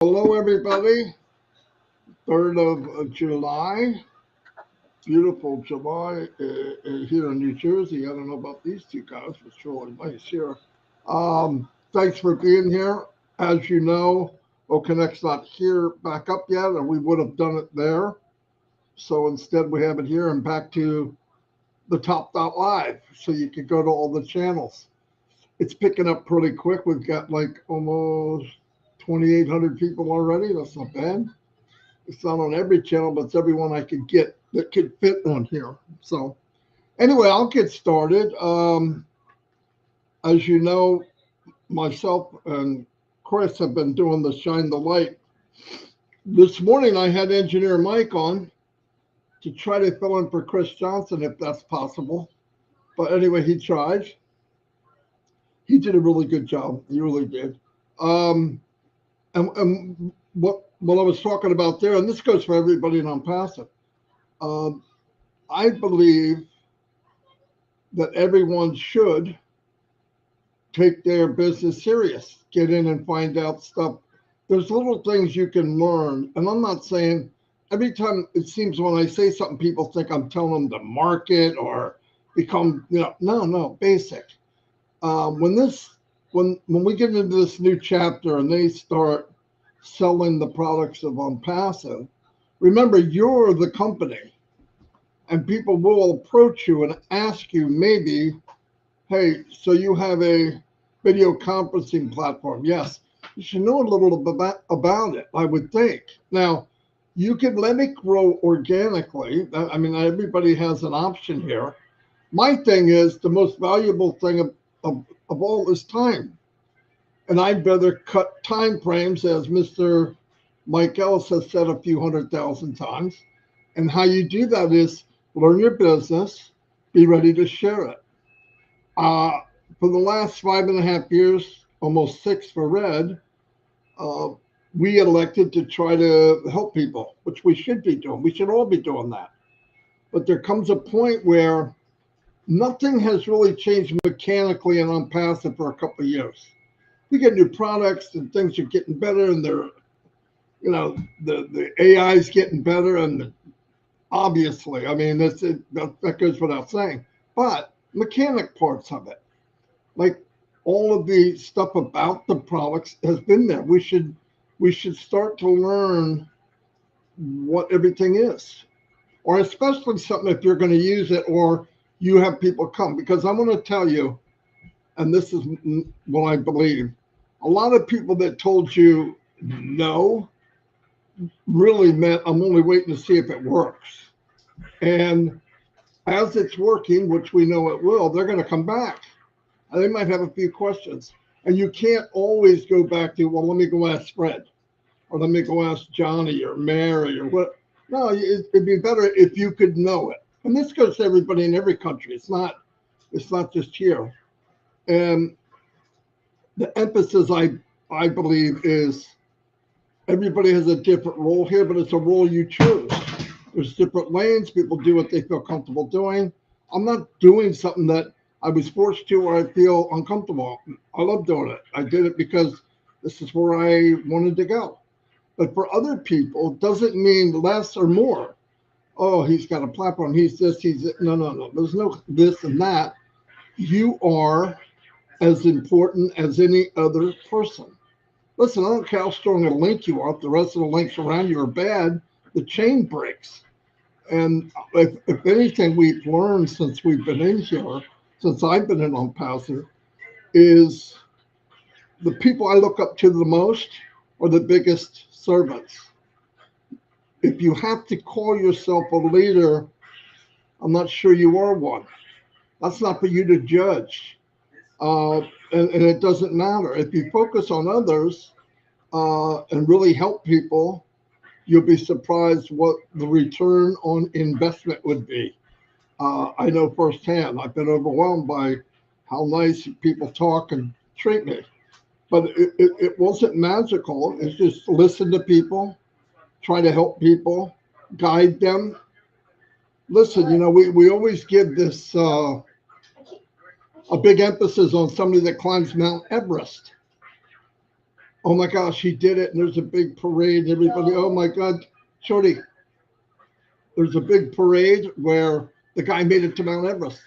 Hello, everybody. 3rd of July. Beautiful July here in New Jersey. I don't know about these two guys. It's really nice here. Thanks for being here. As you know, OConnect's not here back up yet, or we would have done it there. So instead, we have it here and back to the top.live so you can go to all the channels. It's picking up pretty quick. We've got like almost 2,800 people already. That's not bad. It's not on every channel, but it's every one I could get that could fit on here. So anyway, I'll get started. As you know, myself and Chris have been doing the Shine the Light. This morning I had engineer Mike on to try to fill in for Chris Johnson if that's possible. But anyway, he tried. He did a really good job. He really did. And what I was talking about there, and this goes for everybody in ONPASSIVE, I believe that everyone should take their business serious, get in and find out stuff. There's little things you can learn. And I'm not saying every time it seems when I say something, people think I'm telling them to market or become, no, basic. When we get into this new chapter and they start selling the products of ONPASSIVE, remember you're the company, and people will approach you and ask you maybe, hey, so you have a video conferencing platform? Yes, you should know a little bit about it, I would think. Now, you can let it grow organically. I mean, everybody has an option here. My thing is the most valuable thing of all is time. And I'd rather cut time frames, as Mr. Mike Ellis has said a few 100,000 times. And how you do that is learn your business, be ready to share it. For the last 5.5 years, almost 6 for Red, we elected to try to help people, which we should be doing. We should all be doing that. But there comes a point where nothing has really changed mechanically in ONPASSIVE for a couple of years. We get new products and things are getting better, and they're, the AI is getting better, and obviously, I mean, that goes without saying. But mechanic parts of it, like all of the stuff about the products, has been there. We should start to learn what everything is, or especially something if you're going to use it or you have people come. Because I'm going to tell you, and this is what I believe, a lot of people that told you no really meant I'm only waiting to see if it works. And as it's working, which we know it will, they're going to come back. And they might have a few questions. And you can't always go back to, well, let me go ask Fred, or let me go ask Johnny or Mary or what. No, it'd be better if you could know it. And this goes to everybody in every country. It's not just here. And the emphasis, I believe, is everybody has a different role here, but it's a role you choose. There's different lanes. People do what they feel comfortable doing. I'm not doing something that I was forced to or I feel uncomfortable. I love doing it. I did it because this is where I wanted to go. But for other people, it doesn't mean less or more. Oh, he's got a platform. He's this, he's that. No. There's no this and that. You are as important as any other person. Listen, I don't care how strong a link you are. If the rest of the links around you are bad, the chain breaks. And if anything we've learned since we've been in here, since I've been in ONPASSIVE, is the people I look up to the most are the biggest servants. If you have to call yourself a leader, I'm not sure you are one. That's not for you to judge. And it doesn't matter. If you focus on others and really help people, you'll be surprised what the return on investment would be. I know firsthand. I've been overwhelmed by how nice people talk and treat me. But it wasn't magical. It's just listen to people, try to help people, guide them. Listen, we always give this a big emphasis on somebody that climbs Mount Everest. oh my gosh, he did it. And there's a big parade. Everybody, oh my God, Shorty, there's a big parade where the guy made it to Mount Everest.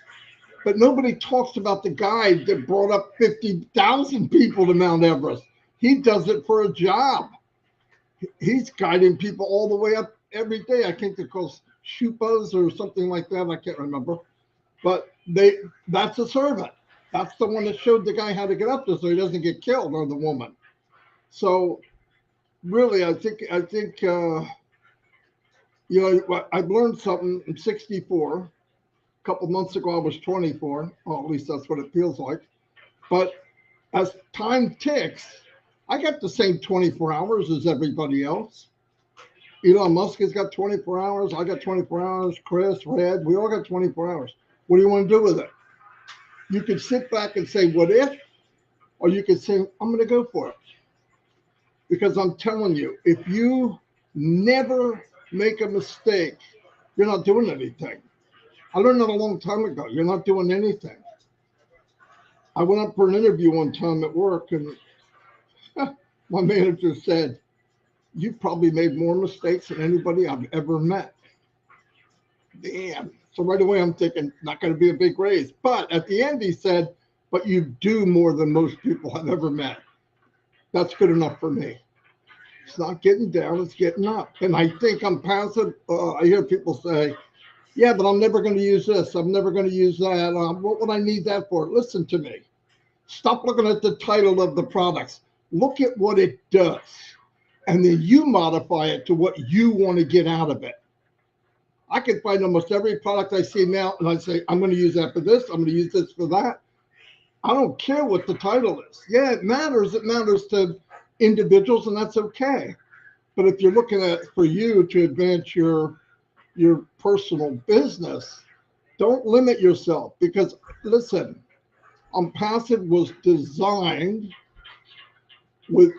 But nobody talks about the guy that brought up 50,000 people to Mount Everest. He does it for a job. He's guiding people all the way up every day. I think they're called Shupas or something like that. I can't remember. But that's a servant. That's the one that showed the guy how to get up there so he doesn't get killed, or the woman. So really, I think I've learned something. In 64. A couple months ago, I was 24. Well, at least that's what it feels like. But as time ticks, I got the same 24 hours as everybody else. Elon Musk has got 24 hours. I got 24 hours. Chris, Red, we all got 24 hours. What do you want to do with it? You can sit back and say, what if? Or you can say, I'm going to go for it. Because I'm telling you, if you never make a mistake, you're not doing anything. I learned that a long time ago. You're not doing anything. I went up for an interview one time at work, and my manager said, you probably made more mistakes than anybody I've ever met. Damn. So right away, I'm thinking, not going to be a big raise. But at the end, he said, but you do more than most people I've ever met. That's good enough for me. It's not getting down, it's getting up. And I think I'm passive. I hear people say, yeah, but I'm never going to use this. I'm never going to use that. What would I need that for? Listen to me. Stop looking at the title of the products. Look at what it does. And then you modify it to what you want to get out of it. I can find almost every product I see now, and I say, I'm going to use that for this. I'm going to use this for that. I don't care what the title is. Yeah, it matters. It matters to individuals, and that's okay. But if you're looking at for you to advance your personal business, don't limit yourself, because listen, ONPASSIVE was designed with,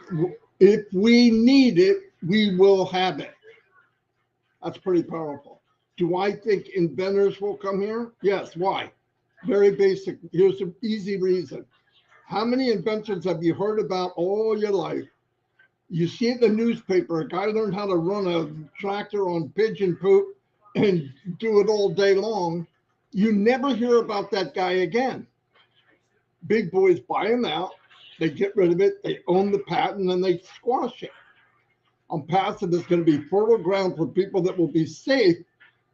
if we need it, we will have it. That's pretty powerful. Do I think inventors will come here? Yes. Why? Very basic. Here's an easy reason. How many inventions have you heard about all your life? You see it in the newspaper, a guy learned how to run a tractor on pigeon poop and do it all day long. You never hear about that guy again. Big boys buy him out, they get rid of it, they own the patent, and they squash it. ONPASSIVE is going to be fertile ground for people that will be safe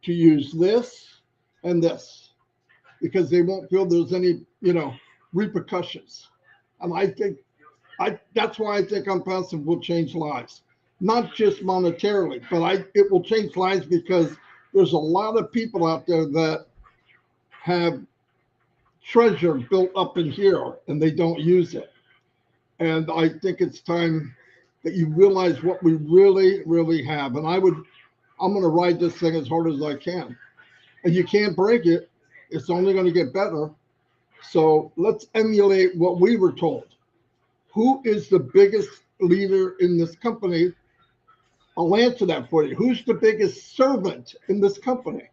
to use this and this, because they won't feel there's any, repercussions. And I think that's why I think ONPASSIVE will change lives, not just monetarily, but it will change lives because there's a lot of people out there that have treasure built up in here and they don't use it. And I think it's time that you realize what we really, really have. And I'm going to ride this thing as hard as I can. And you can't break it. It's only going to get better. So let's emulate what we were told. Who is the biggest leader in this company? I'll answer that for you. Who's the biggest servant in this company?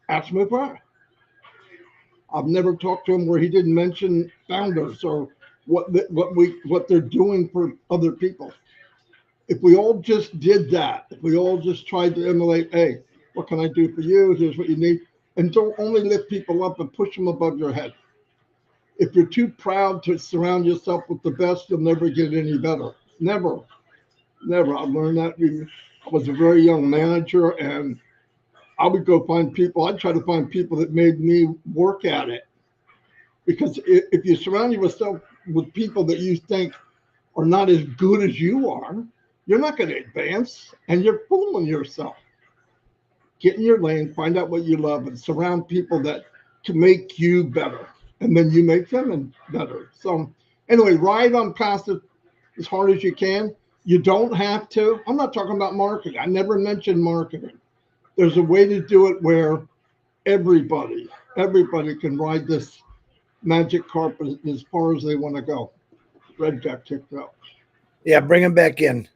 Ash MUFAREH. I've never talked to him where he didn't mention founders or what they're doing for other people. If we all just did that, if we all just tried to emulate, hey, what can I do for you? Here's what you need. And don't only lift people up and push them above your head. If you're too proud to surround yourself with the best, you'll never get any better. Never, never. I learned that. I was a very young manager, and I would go find people. I'd try to find people that made me work at it. Because if you surround yourself with people that you think are not as good as you are, you're not going to advance, and you're fooling yourself. Get in your lane, find out what you love, and surround people that can make you better. And then you make them better. So anyway, ride ONPASSIVE as hard as you can. You don't have to. I'm not talking about marketing. I never mentioned marketing. There's a way to do it where everybody can ride this magic carpet as far as they want to go. Red got kicked out. Yeah, bring him back in.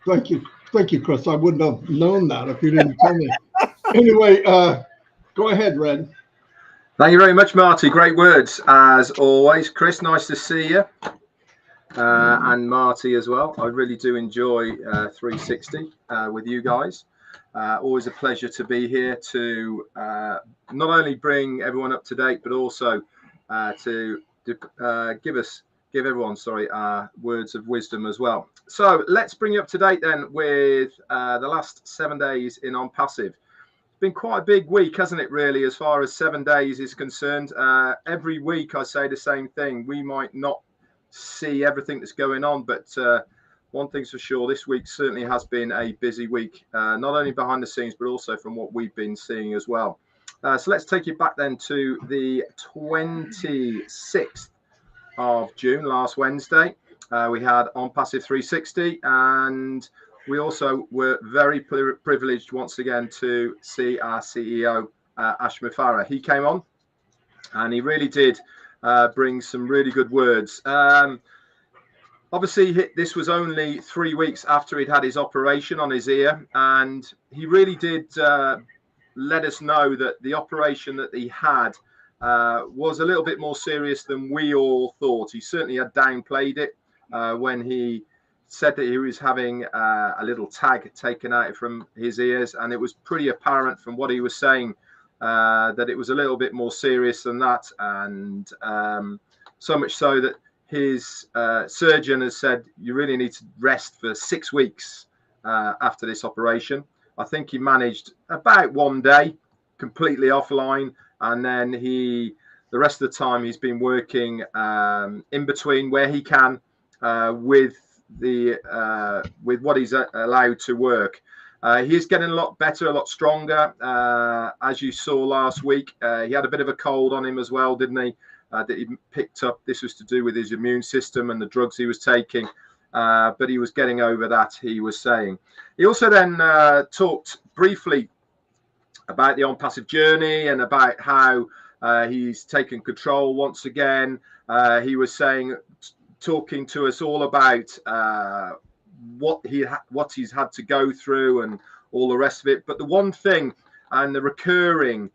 Thank you, Chris. I wouldn't have known that if you didn't tell me. Anyway, go ahead, Red. Thank you very much, Marty. Great words as always. Chris, nice to see you. and Marty as well. I really do enjoy 360 with you guys. Always a pleasure to be here to not only bring everyone up to date, but also to give everyone, words of wisdom as well. So let's bring you up to date then with the last 7 days in ONPASSIVE. It's been quite a big week, hasn't it, really, as far as 7 days is concerned. Every week I say the same thing. We might not see everything that's going on, but one thing's for sure, this week certainly has been a busy week, not only behind the scenes, but also from what we've been seeing as well. So let's take you back then to the 26th of June, last Wednesday. We had ONPASSIVE 360, and we also were very privileged once again to see our CEO, Ash Mufareh. He came on and he really did bring some really good words. Obviously, this was only 3 weeks after he'd had his operation on his ear, and he really did let us know that the operation that he had was a little bit more serious than we all thought. He certainly had downplayed it when he said that he was having a little tag taken out from his ears, and it was pretty apparent from what he was saying that it was a little bit more serious than that, and so much so that his surgeon has said you really need to rest for 6 weeks after this operation. I think he managed about 1 day completely offline, and then the rest of the time he's been working in between where he can with what he's allowed to work. He's getting a lot better, a lot stronger. As you saw last week, he had a bit of a cold on him as well, didn't he? That he picked up. This was to do with his immune system and the drugs he was taking, but he was getting over that, he was saying. He also then talked briefly about the ONPASSIVE journey and about how he's taken control once again. He was talking to us all about what he's had to go through and all the rest of it. But the one thing and the recurring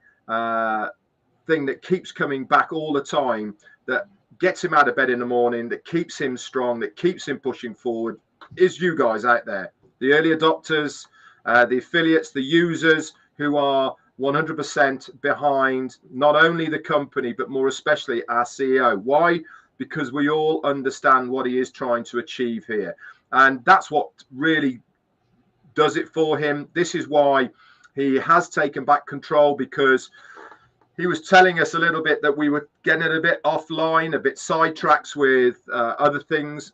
thing that keeps coming back all the time, that gets him out of bed in the morning, that keeps him strong, that keeps him pushing forward, is you guys out there, the early adopters, the affiliates, the users who are 100% behind not only the company, but more especially our CEO. Why? Because we all understand what he is trying to achieve here. And that's what really does it for him. This is why he has taken back control, because he was telling us a little bit that we were getting a bit offline, a bit sidetracked with other things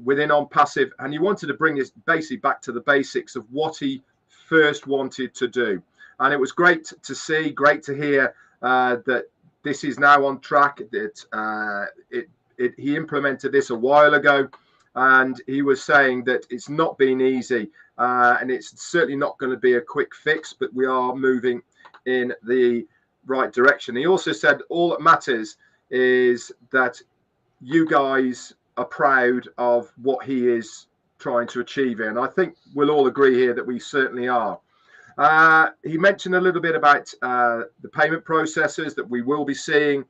within ONPASSIVE. And he wanted to bring this basically back to the basics of what he first wanted to do. And it was great to see, great to hear that this is now on track. That he implemented this a while ago, and he was saying that it's not been easy, and it's certainly not going to be a quick fix, but we are moving in the right direction. He also said all that matters is that you guys are proud of what he is trying to achieve here, and I think we'll all agree here that we certainly are. He mentioned a little bit about the payment processors, that we will be seeing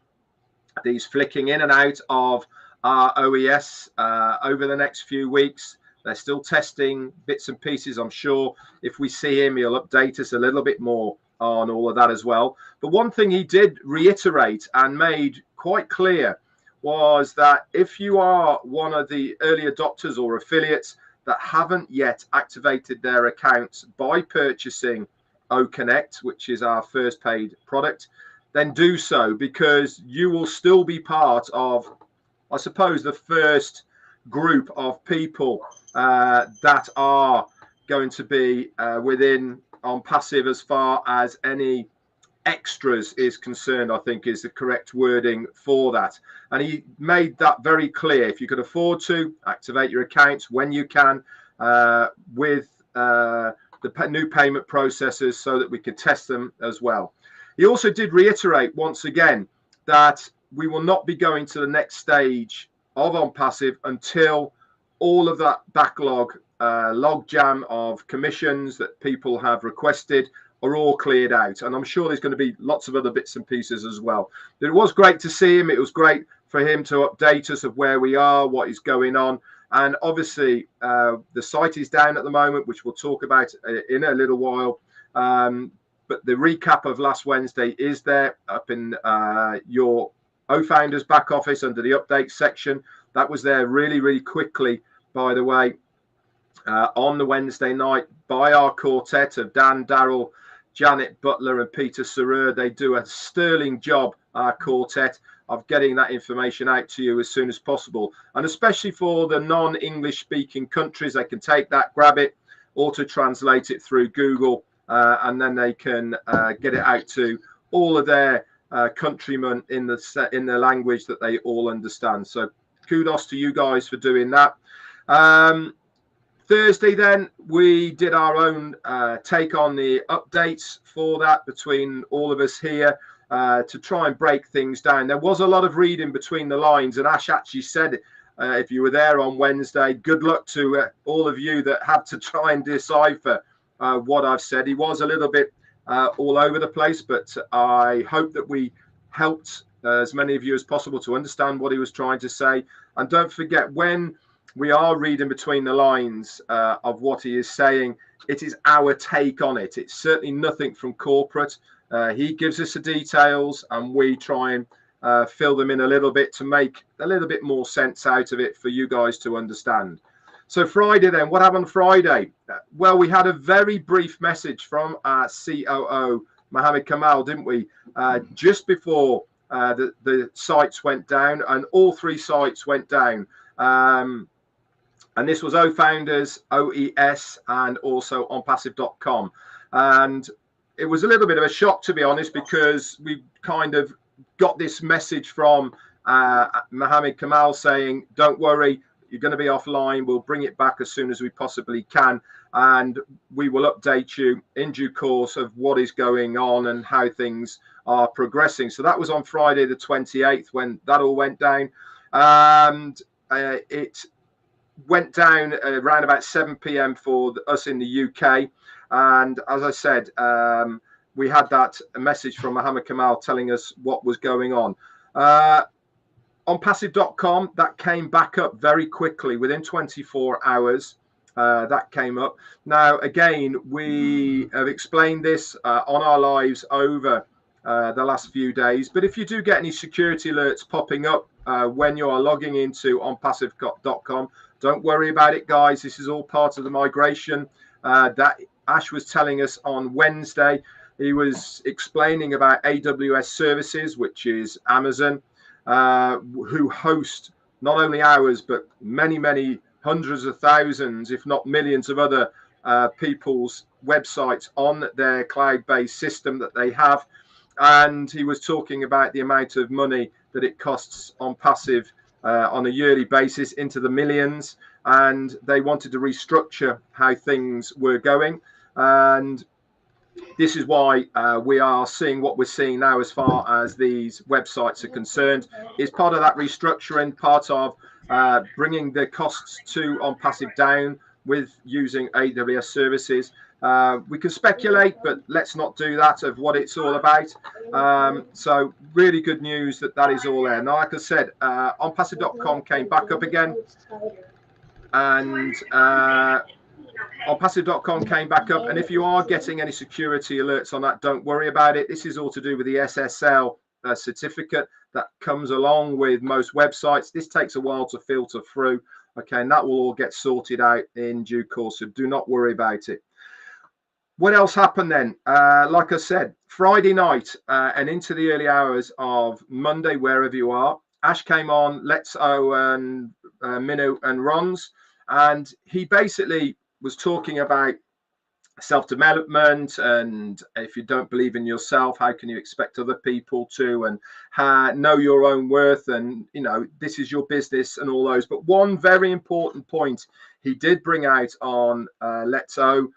these flicking in and out of our OES over the next few weeks. They're still testing bits and pieces. I'm sure if we see him, he'll update us a little bit more on all of that as well. But one thing he did reiterate and made quite clear was that if you are one of the early adopters or affiliates that haven't yet activated their accounts by purchasing OConnect, which is our first paid product, then do so, because you will still be part of, I suppose, the first group of people that are going to be within ONPASSIVE as far as any extras is concerned, I think is the correct wording for that. And he made that very clear. If you can afford to, activate your accounts when you can with the new payment processors so that we can test them as well. He also did reiterate once again that we will not be going to the next stage of ONPASSIVE until all of that backlog, logjam of commissions that people have requested are all cleared out. And I'm sure there's going to be lots of other bits and pieces as well. But it was great to see him. It was great for him to update us of where we are, what is going on. And obviously, the site is down at the moment, which we'll talk about in a little while. But the recap of last Wednesday is there up in your O-Founders back office under the update section. That was there really, really quickly, by the way, on the Wednesday night by our quartet of Dan, Daryl, Janet Butler and Peter Sarer. They do a sterling job, our quartet, of getting that information out to you as soon as possible. And especially for the non-English speaking countries, they can take that, grab it, auto-translate it through Google, and then they can get it out to all of their countrymen in the language that they all understand. So kudos to you guys for doing that. Thursday, then, we did our own take on the updates for that between all of us here to try and break things down. There was a lot of reading between the lines, and Ash actually said, if you were there on Wednesday, good luck to all of you that had to try and decipher what I've said. He was a little bit all over the place, but I hope that we helped as many of you as possible to understand what he was trying to say. And don't forget, when we are reading between the lines of what he is saying, it is our take on it. It's certainly nothing from corporate. He gives us the details and we try and fill them in a little bit to make a little bit more sense out of it for you guys to understand. So Friday, then, what happened Friday? Well, we had a very brief message from our COO, Mohammed Kamal, didn't we? Just before the sites went down, and all three sites went down. And this was O-Founders, OES, and also ONPASSIVE.com. And it was a little bit of a shock, to be honest, because we kind of got this message from Mohammed Kamal saying, don't worry, you're going to be offline. We'll bring it back as soon as we possibly can. And we will update you in due course of what is going on and how things are progressing. So that was on Friday the 28th when that all went down. And it went down around about 7 p.m. for us in the UK. And as I said, we had that message from Mohammed Kamal telling us what was going on. OnPassive.com, that came back up very quickly within 24 hours. That came up. Now, again, we have explained this on our lives over the last few days. But if you do get any security alerts popping up when you are logging into OnPassive.com, don't worry about it, guys. This is all part of the migration that Ash was telling us on Wednesday. He was explaining about AWS services, which is Amazon, who host not only ours, but many, many hundreds of thousands, if not millions of other people's websites on their cloud-based system that they have. And he was talking about the amount of money that it costs OnPassive on a yearly basis, into the millions. And they wanted to restructure how things were going. And this is why we are seeing what we're seeing now as far as these websites are concerned. Is part of that restructuring, part of bringing the costs to OnPassive down with using AWS services. We can speculate, but let's not do that, of what it's all about. So really good news that that is all there. Now, like I said, OnPassive.com came back up again, and OnPassive.com came back up. And if you are getting any security alerts on that, don't worry about it. This is all to do with the SSL certificate that comes along with most websites. This takes a while to filter through. Okay, and that will all get sorted out in due course, so do not worry about it. What else happened then? Like I said, Friday night and into the early hours of Monday, wherever you are, Ash came on, Let's O and Minu and Ron's, and he basically was talking about self-development, and if you don't believe in yourself, how can you expect other people to, and know your own worth, and you know, this is your business and all those. But one very important point he did bring out on Let's O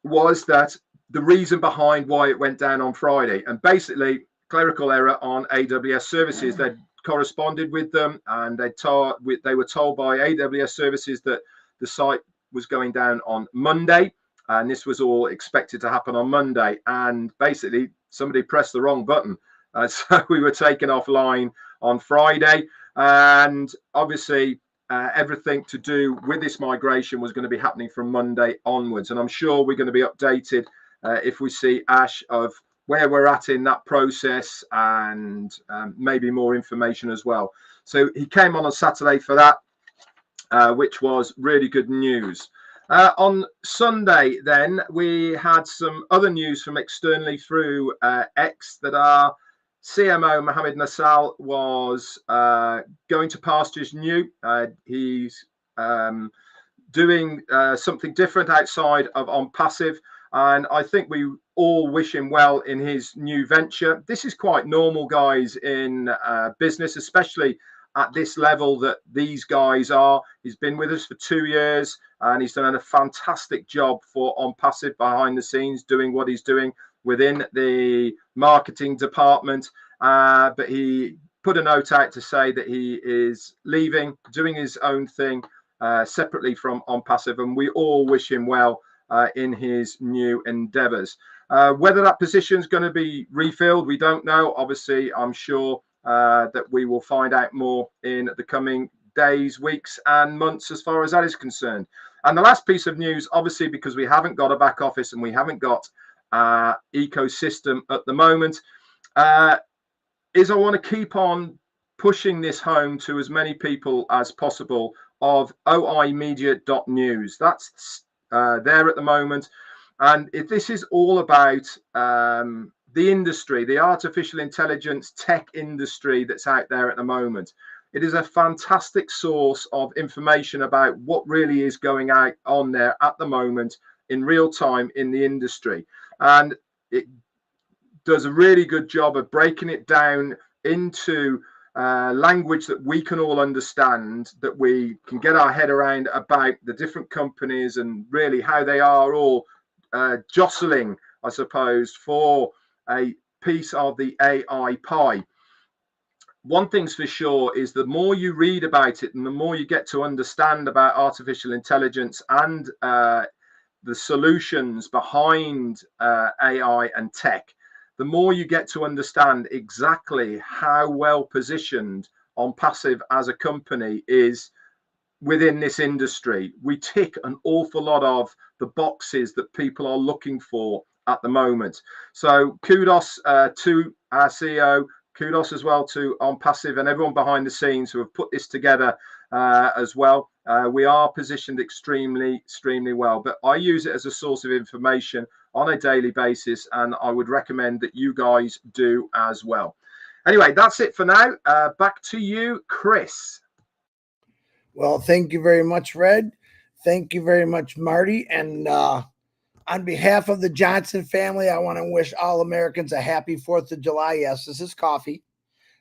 was that the reason behind why it went down on Friday, and basically clerical error on AWS services. They corresponded with them, and they were told by AWS services that the site was going down on Monday, and this was all expected to happen on Monday, and basically somebody pressed the wrong button, so we were taken offline on Friday. And obviously, everything to do with this migration was going to be happening from Monday onwards. And I'm sure we're going to be updated if we see Ash of where we're at in that process, and maybe more information as well. So he came on Saturday for that, which was really good news. On Sunday, then, we had some other news from externally through X that our CMO, Mohammed Nassal, was going to pastures new. He's doing something different outside of ONPASSIVE, and I think we all wish him well in his new venture. This is quite normal, guys, in business, especially at this level that these guys are. He's been with us for 2 years, and he's done a fantastic job for ONPASSIVE behind the scenes, doing what he's doing within the marketing department. But he put a note out to say that he is leaving, doing his own thing separately from ONPASSIVE, and we all wish him well in his new endeavors. Whether that position is going to be refilled, we don't know. Obviously, I'm sure that we will find out more in the coming days, weeks, and months as far as that is concerned. And the last piece of news, obviously, because we haven't got a back office and we haven't got ecosystem at the moment, is I want to keep on pushing this home to as many people as possible of oimedia.news. That's there at the moment. And if this is all about the industry, the artificial intelligence tech industry that's out there at the moment. It is a fantastic source of information about what really is going on there at the moment in real time in the industry. And it does a really good job of breaking it down into language that we can all understand, that we can get our head around about the different companies and really how they are all jostling, I suppose, for a piece of the AI pie. One thing's for sure is the more you read about it and the more you get to understand about artificial intelligence and the solutions behind AI and tech, the more you get to understand exactly how well positioned ONPASSIVE as a company is within this industry. We tick an awful lot of the boxes that people are looking for at the moment. So kudos to our CEO, kudos as well to ONPASSIVE and everyone behind the scenes who have put this together as well. We are positioned extremely well, but I use it as a source of information on a daily basis, and I would recommend that you guys do as well. Anyway, that's it for now. Back to you, Chris. Well, thank you very much, Red. Thank you very much, Marty. And on behalf of the Johnson family, I want to wish all Americans a happy 4th of July. Yes, this is coffee,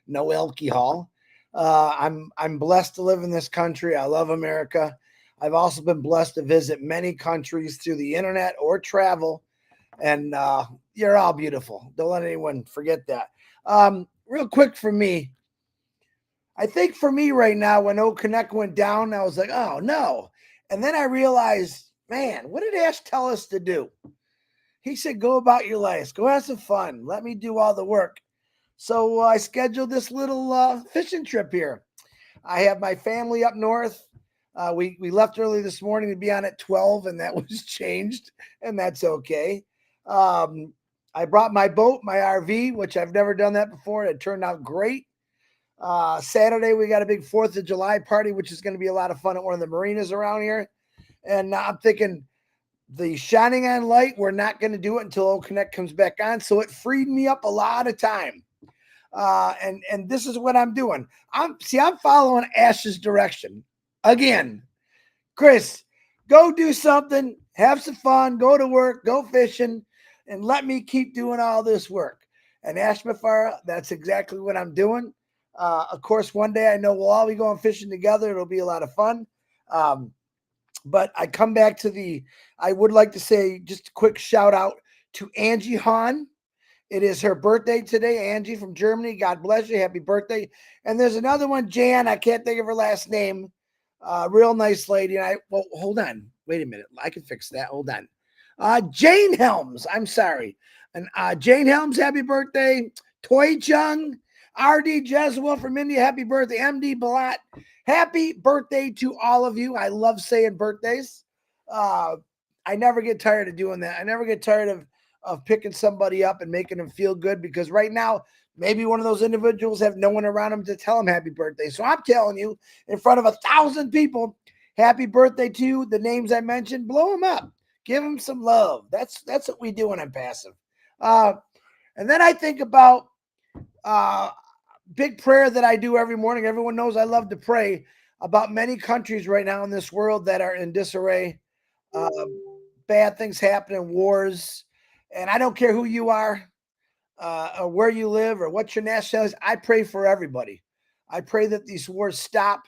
no alcohol. I'm blessed to live in this country. I love America. I've also been blessed to visit many countries through the internet or travel. And you're all beautiful. Don't let anyone forget that. Real quick for me, I think for me right now, when O Connect went down, I was like, oh, no. And then I realized, man, what did Ash tell us to do? He said, go about your life. Go have some fun. Let me do all the work. So I scheduled this little fishing trip here. I have my family up north. We left early this morning to be on at 12, and that was changed, and that's okay. I brought my boat, my RV, which I've never done that before. It turned out great. Saturday, we got a big 4th of July party, which is going to be a lot of fun at one of the marinas around here. And I'm thinking the shining on light, we're not going to do it until O Connect comes back on. So it freed me up a lot of time. And this is what I'm doing. I'm following Ash's direction. Again, Chris, go do something, have some fun, go to work, go fishing, and let me keep doing all this work. And Ash Mufareh, that's exactly what I'm doing. Of course, one day I know we'll all be going fishing together. It'll be a lot of fun. But I come back to I would like to say just a quick shout out to Angie Hahn. It is her birthday today. Angie from Germany. God bless you. Happy birthday. And there's another one, Jan. I can't think of her last name. Real nice lady. And well, hold on. Wait a minute. I can fix that. Hold on. Jane Helms. I'm sorry. And Jane Helms, happy birthday. Toy Chung. RD Jeswell from India, happy birthday. MD Balat, happy birthday to all of you. I love saying birthdays. I never get tired of doing that. I never get tired of picking somebody up and making them feel good, because right now, maybe one of those individuals have no one around them to tell them happy birthday. So I'm telling you, in front of 1,000 people, happy birthday to you. The names I mentioned, blow them up. Give them some love. That's what we do when I'm passive. And then I think about big prayer that I do every morning. Everyone knows I love to pray about many countries right now in this world that are in disarray. Bad things happening, wars. And I don't care who you are, or where you live, or what your nationality is. I pray for everybody. I pray that these wars stop.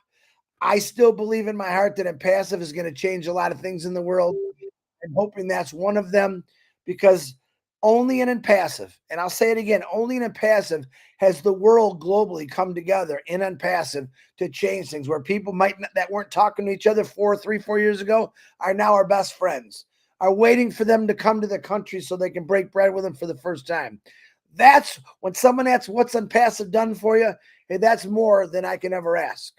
I still believe in my heart that Impassive is going to change a lot of things in the world. I'm hoping that's one of them, because only in Impassive, and I'll say it again, only in Impassive has the world globally come together in Impassive to change things, where people that weren't talking to each other 4 years ago are now our best friends, are waiting for them to come to the country so they can break bread with them for the first time. That's when someone asks, what's Impassive done for you? Hey, that's more than I can ever ask.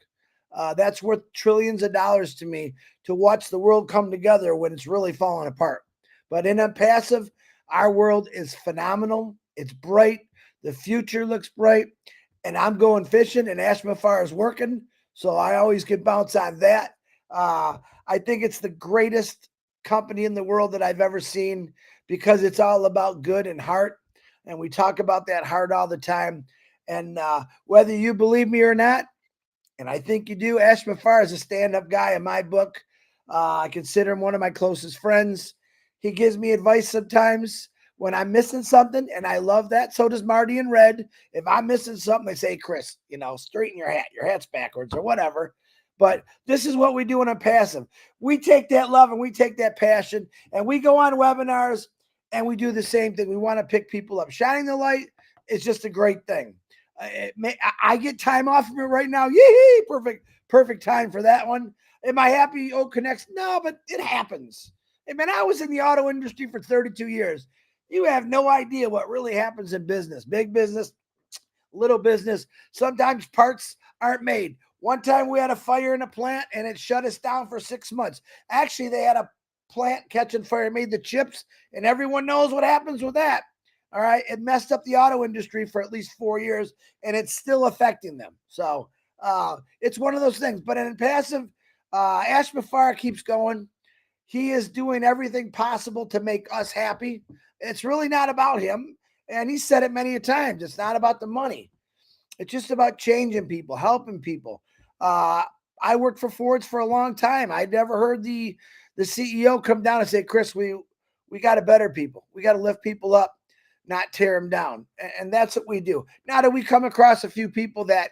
That's worth trillions of dollars to me, to watch the world come together when it's really falling apart. But in Impassive, our world is phenomenal. It's bright. The future looks bright. And I'm going fishing, and Ash Mufareh is working. So I always can bounce on that. I think it's the greatest company in the world that I've ever seen, because it's all about good and heart. And we talk about that heart all the time. And whether you believe me or not, and I think you do, Ash Mufareh is a stand-up guy in my book. I consider him one of my closest friends. He gives me advice sometimes when I'm missing something, and I love that. So does Marty and Red. If I'm missing something, they say, Chris, straighten your hat. Your hat's backwards or whatever. But this is what we do in Impassive. We take that love and we take that passion, and we go on webinars, and we do the same thing. We want to pick people up. Shining the light is just a great thing. I get time off from it right now. Yee! Perfect time for that one. Am I happy? Oh, connects? No, but it happens. Hey, man, I was in the auto industry for 32 years. You have no idea what really happens in business. Big business, little business. Sometimes parts aren't made. One time we had a fire in a plant, and it shut us down for 6 months. Actually, they had a plant catching fire, made the chips, and everyone knows what happens with that. All right. It messed up the auto industry for at least 4 years, and it's still affecting them. So it's one of those things. But in Impassive, Ash Mufareh keeps going. He is doing everything possible to make us happy. It's really not about him. And he said it many times. It's not about the money. It's just about changing people, helping people. I worked for Fords for a long time. I'd never heard the CEO come down and say, Chris, we got to better people. We got to lift people up, not tear them down. And that's what we do. Now that we come across a few people that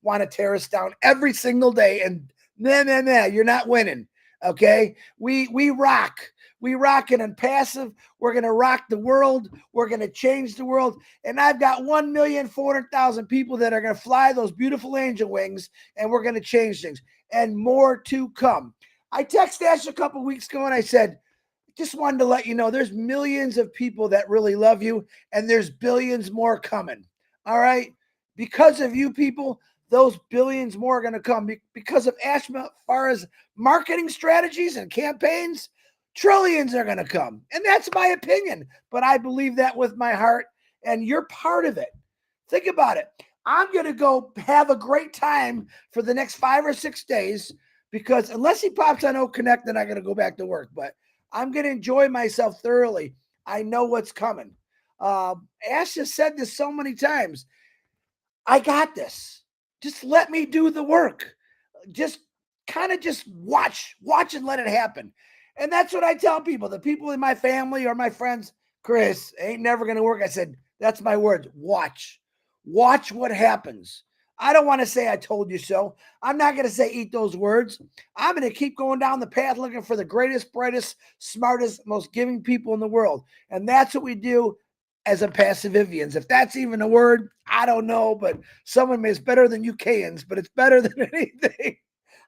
want to tear us down every single day, and you're not winning. Okay. We rock. We rock it in Impassive. We're going to rock the world. We're going to change the world. And I've got 1,400,000 people that are going to fly those beautiful angel wings, and we're going to change things, and more to come. I texted Ash a couple weeks ago, and I said, just wanted to let you know there's millions of people that really love you, and there's billions more coming. All right. Because of you people, those billions more are going to come. Because of Ash Mufareh's marketing strategies and campaigns, trillions are going to come. And that's my opinion. But I believe that with my heart, and you're part of it. Think about it. I'm going to go have a great time for the next 5 or 6 days, because unless he pops on Oak Connect, then I'm going to go back to work. But I'm going to enjoy myself thoroughly. I know what's coming. Ash has said this so many times. I got this. Just let me do the work. Just watch and let it happen. And that's what I tell people, the people in my family or my friends. Chris, ain't never going to work. I said, that's my words. Watch what happens. I don't want to say I told you so. I'm not going to say eat those words. I'm going to keep going down the path looking for the greatest, brightest, smartest, most giving people in the world. And that's what we do as Impassivivians. If that's even a word, I don't know, but someone may, it's better than UKians, but it's better than anything.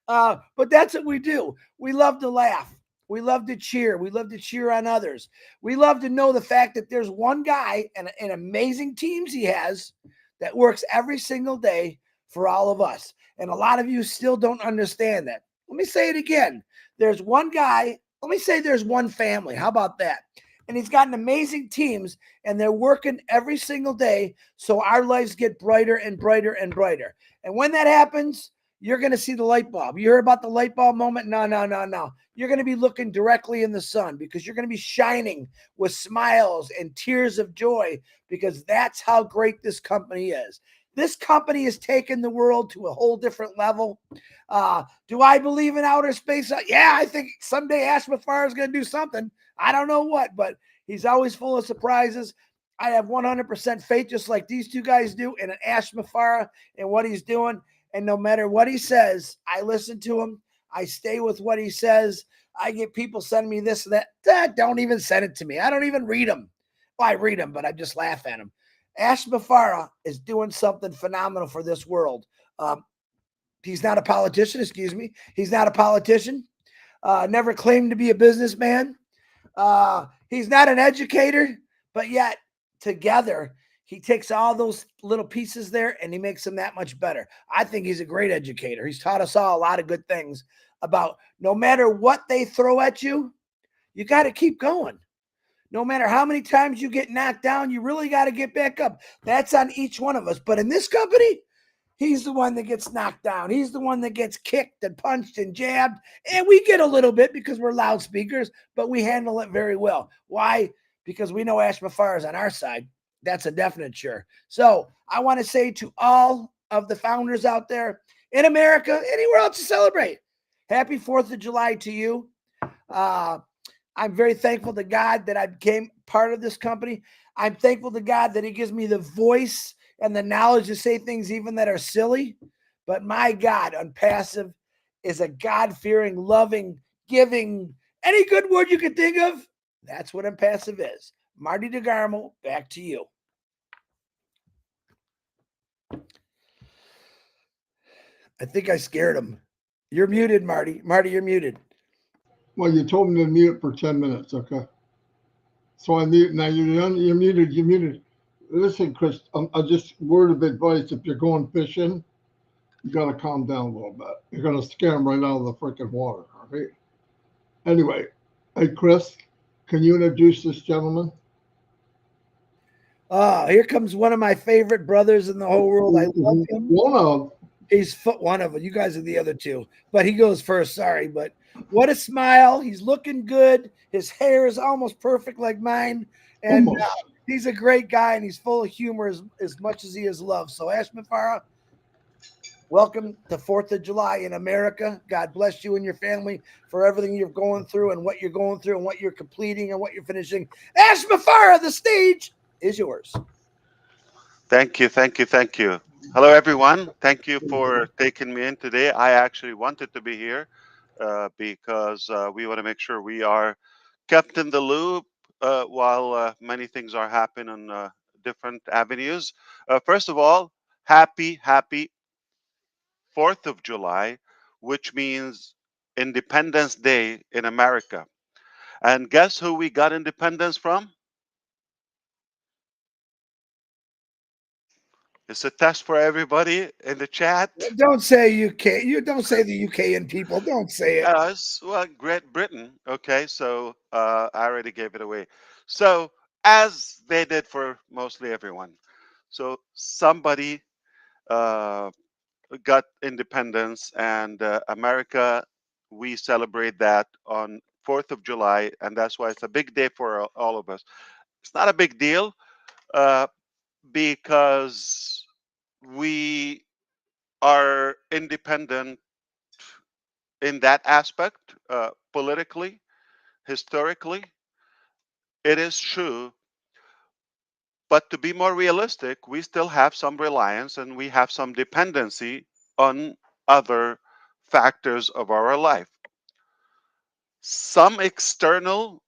But that's what we do. We love to laugh. We love to cheer. We love to cheer on others. We love to know the fact that there's one guy and amazing teams he has that works every single day for all of us. And a lot of you still don't understand that. Let me say it again. There's one guy, let me say there's one family. How about that? And he's got an amazing teams, and they're working every single day so our lives get brighter and brighter and brighter. And when that happens, you're going to see the light bulb. You heard about the light bulb moment? No, no, no, no. You're going to be looking directly in the sun because you're going to be shining with smiles and tears of joy because that's how great this company is. This company has taken the world to a whole different level. Do I believe in outer space? Yeah, I think someday Ash Mufareh is going to do something. I don't know what, but he's always full of surprises. I have 100% faith, just like these two guys do, in an Ash Mufareh and what he's doing. And no matter what he says, I listen to him. I stay with what he says. I get people sending me this and that. Don't even send it to me. I don't even read them. Well, I read them, but I just laugh at them. Ash Mufareh is doing something phenomenal for this world. He's not a politician, excuse me. He's not a politician. Never claimed to be a businessman. He's not an educator, but yet together he takes all those little pieces there and he makes them that much better. I think he's a great educator. He's taught us all a lot of good things about no matter what they throw at you, you got to keep going. No matter how many times you get knocked down, you really got to get back up. That's on each one of us. But in this company, he's the one that gets knocked down. He's the one that gets kicked and punched and jabbed. And we get a little bit because we're loudspeakers, but we handle it very well. Why? Because we know Ash Mufareh is on our side. That's a definite sure. So I want to say to all of the founders out there in America, anywhere else to celebrate, happy 4th of July to you. I'm very thankful to God that I became part of this company. I'm thankful to God that he gives me the voice and the knowledge to say things even that are silly. But my God, ONPASSIVE is a God-fearing, loving, giving, any good word you can think of. That's what ONPASSIVE is. Marty DeGarmo, back to you. I think I scared him. You're muted, Marty. Marty, you're muted. Well, you told me to mute for 10 minutes, okay? So I mute. Now you're muted. You're muted. Listen, Chris, I just word of advice. If you're going fishing, you got to calm down a little bit. You're going to scare them right out of the freaking water, all right? Anyway, hey, Chris, can you introduce this gentleman? Here comes one of my favorite brothers in the whole world. I love him. One of. He's one of them. You guys are the other two, but he goes first. Sorry, but what a smile. He's looking good. His hair is almost perfect like mine. And he's a great guy, and he's full of humor as much as he is love. So Ash Mufareh, welcome to 4th of July in America. God bless you and your family for everything you're going through and what you're going through and what you're completing and what you're finishing. Ash Mufareh, the stage is yours. Thank you, thank you, thank you. Hello, everyone. Thank you for taking me in today. I actually wanted to be here because we want to make sure we are kept in the loop while many things are happening on different avenues. First of all, happy 4th of July, which means Independence Day in America. And guess who we got independence from? It's a test for everybody in the chat. Don't say UK. You don't say the UKian people. Don't say it. Well, Great Britain. Okay, so I already gave it away. So as they did for mostly everyone. So somebody got independence, and America, we celebrate that on 4th of July, and that's why it's a big day for all of us. It's not a big deal because we are independent in that aspect, politically, historically. It is true. But to be more realistic, we still have some reliance and we have some dependency on other factors of our life. Some external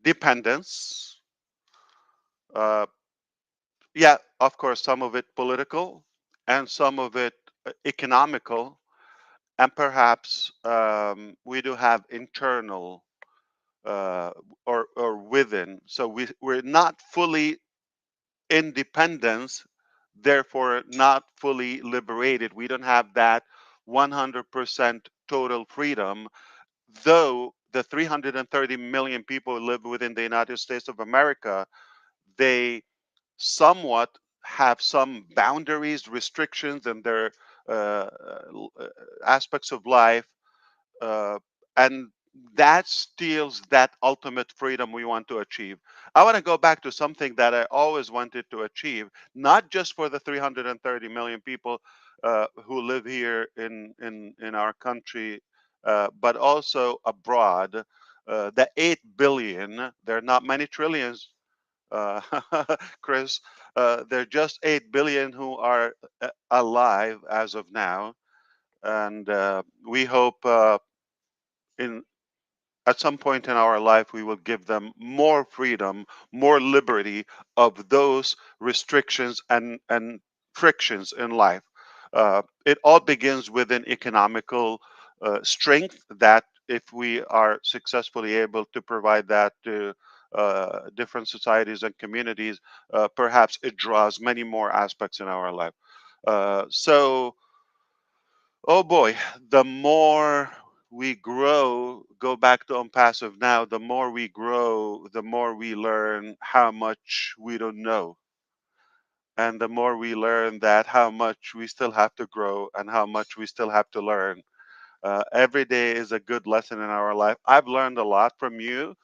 dependence, yeah, of course, some of it political and some of it economical, and perhaps we do have internal or within. So we're not fully independent therefore not fully liberated. We don't have that 100% total freedom, though the 330 million people who live within the United States of America, they somewhat have some boundaries, restrictions, and their aspects of life, uh, and that steals that ultimate freedom we want to achieve. I want to go back to something that I always wanted to achieve, not just for the 330 million people who live here in our country, but also abroad. The 8 billion, there are not many trillions, uh, Chris. There are just 8 billion who are alive as of now. And we hope in at some point in our life we will give them more freedom, more liberty of those restrictions and frictions in life. It all begins with an economical strength that, if we are successfully able to provide that to different societies and communities, perhaps it draws many more aspects in our life. So oh boy, the more we grow, go back to unpassive now, the more we grow, the more we learn how much we don't know. And the more we learn that how much we still have to grow and how much we still have to learn. Every day is a good lesson in our life. I've learned a lot from you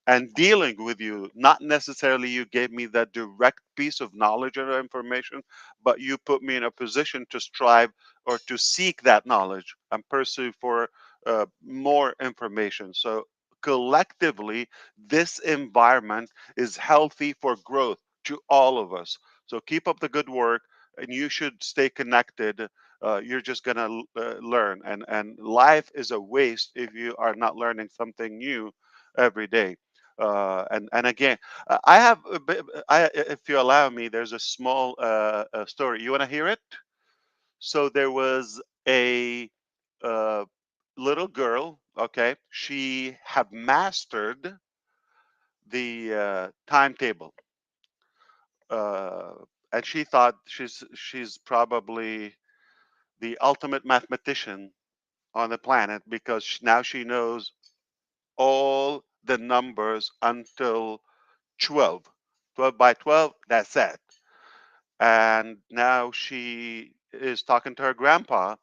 and dealing with you. Not necessarily you gave me that direct piece of knowledge or information, but you put me in a position to strive or to seek that knowledge and pursue for more information. So collectively, this environment is healthy for growth to all of us. So keep up the good work, and you should stay connected. You're just gonna learn, and life is a waste if you are not learning something new every day. And again, I have a bit, if you allow me, there's a small story. You want to hear it? So there was a uh, little girl. Okay, she have mastered the timetable, uh, and she thought she's probably the ultimate mathematician on the planet, because now she knows all the numbers until 12. 12 by 12, that's it. And now she is talking to her grandpa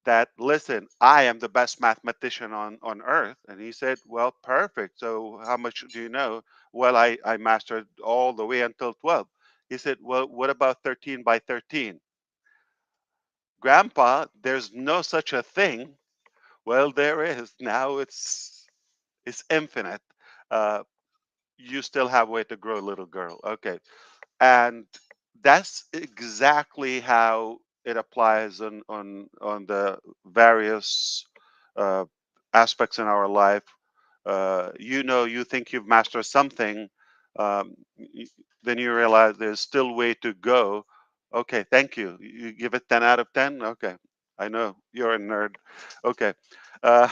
that, listen, I am the best mathematician on earth. And he said, well, perfect. So how much do you know? Well, I mastered all the way until 12. He said, well, what about 13 by 13? Grandpa, there's no such a thing. Well, there is. Now it's infinite. Uh, you still have way to grow, little girl. Okay. And that's exactly how it applies on the various uh, aspects in our life. You think you've mastered something, um, then you realize there's still way to go. Okay, thank you. You give it 10 out of 10. Okay, I know you're a nerd. Okay, uh,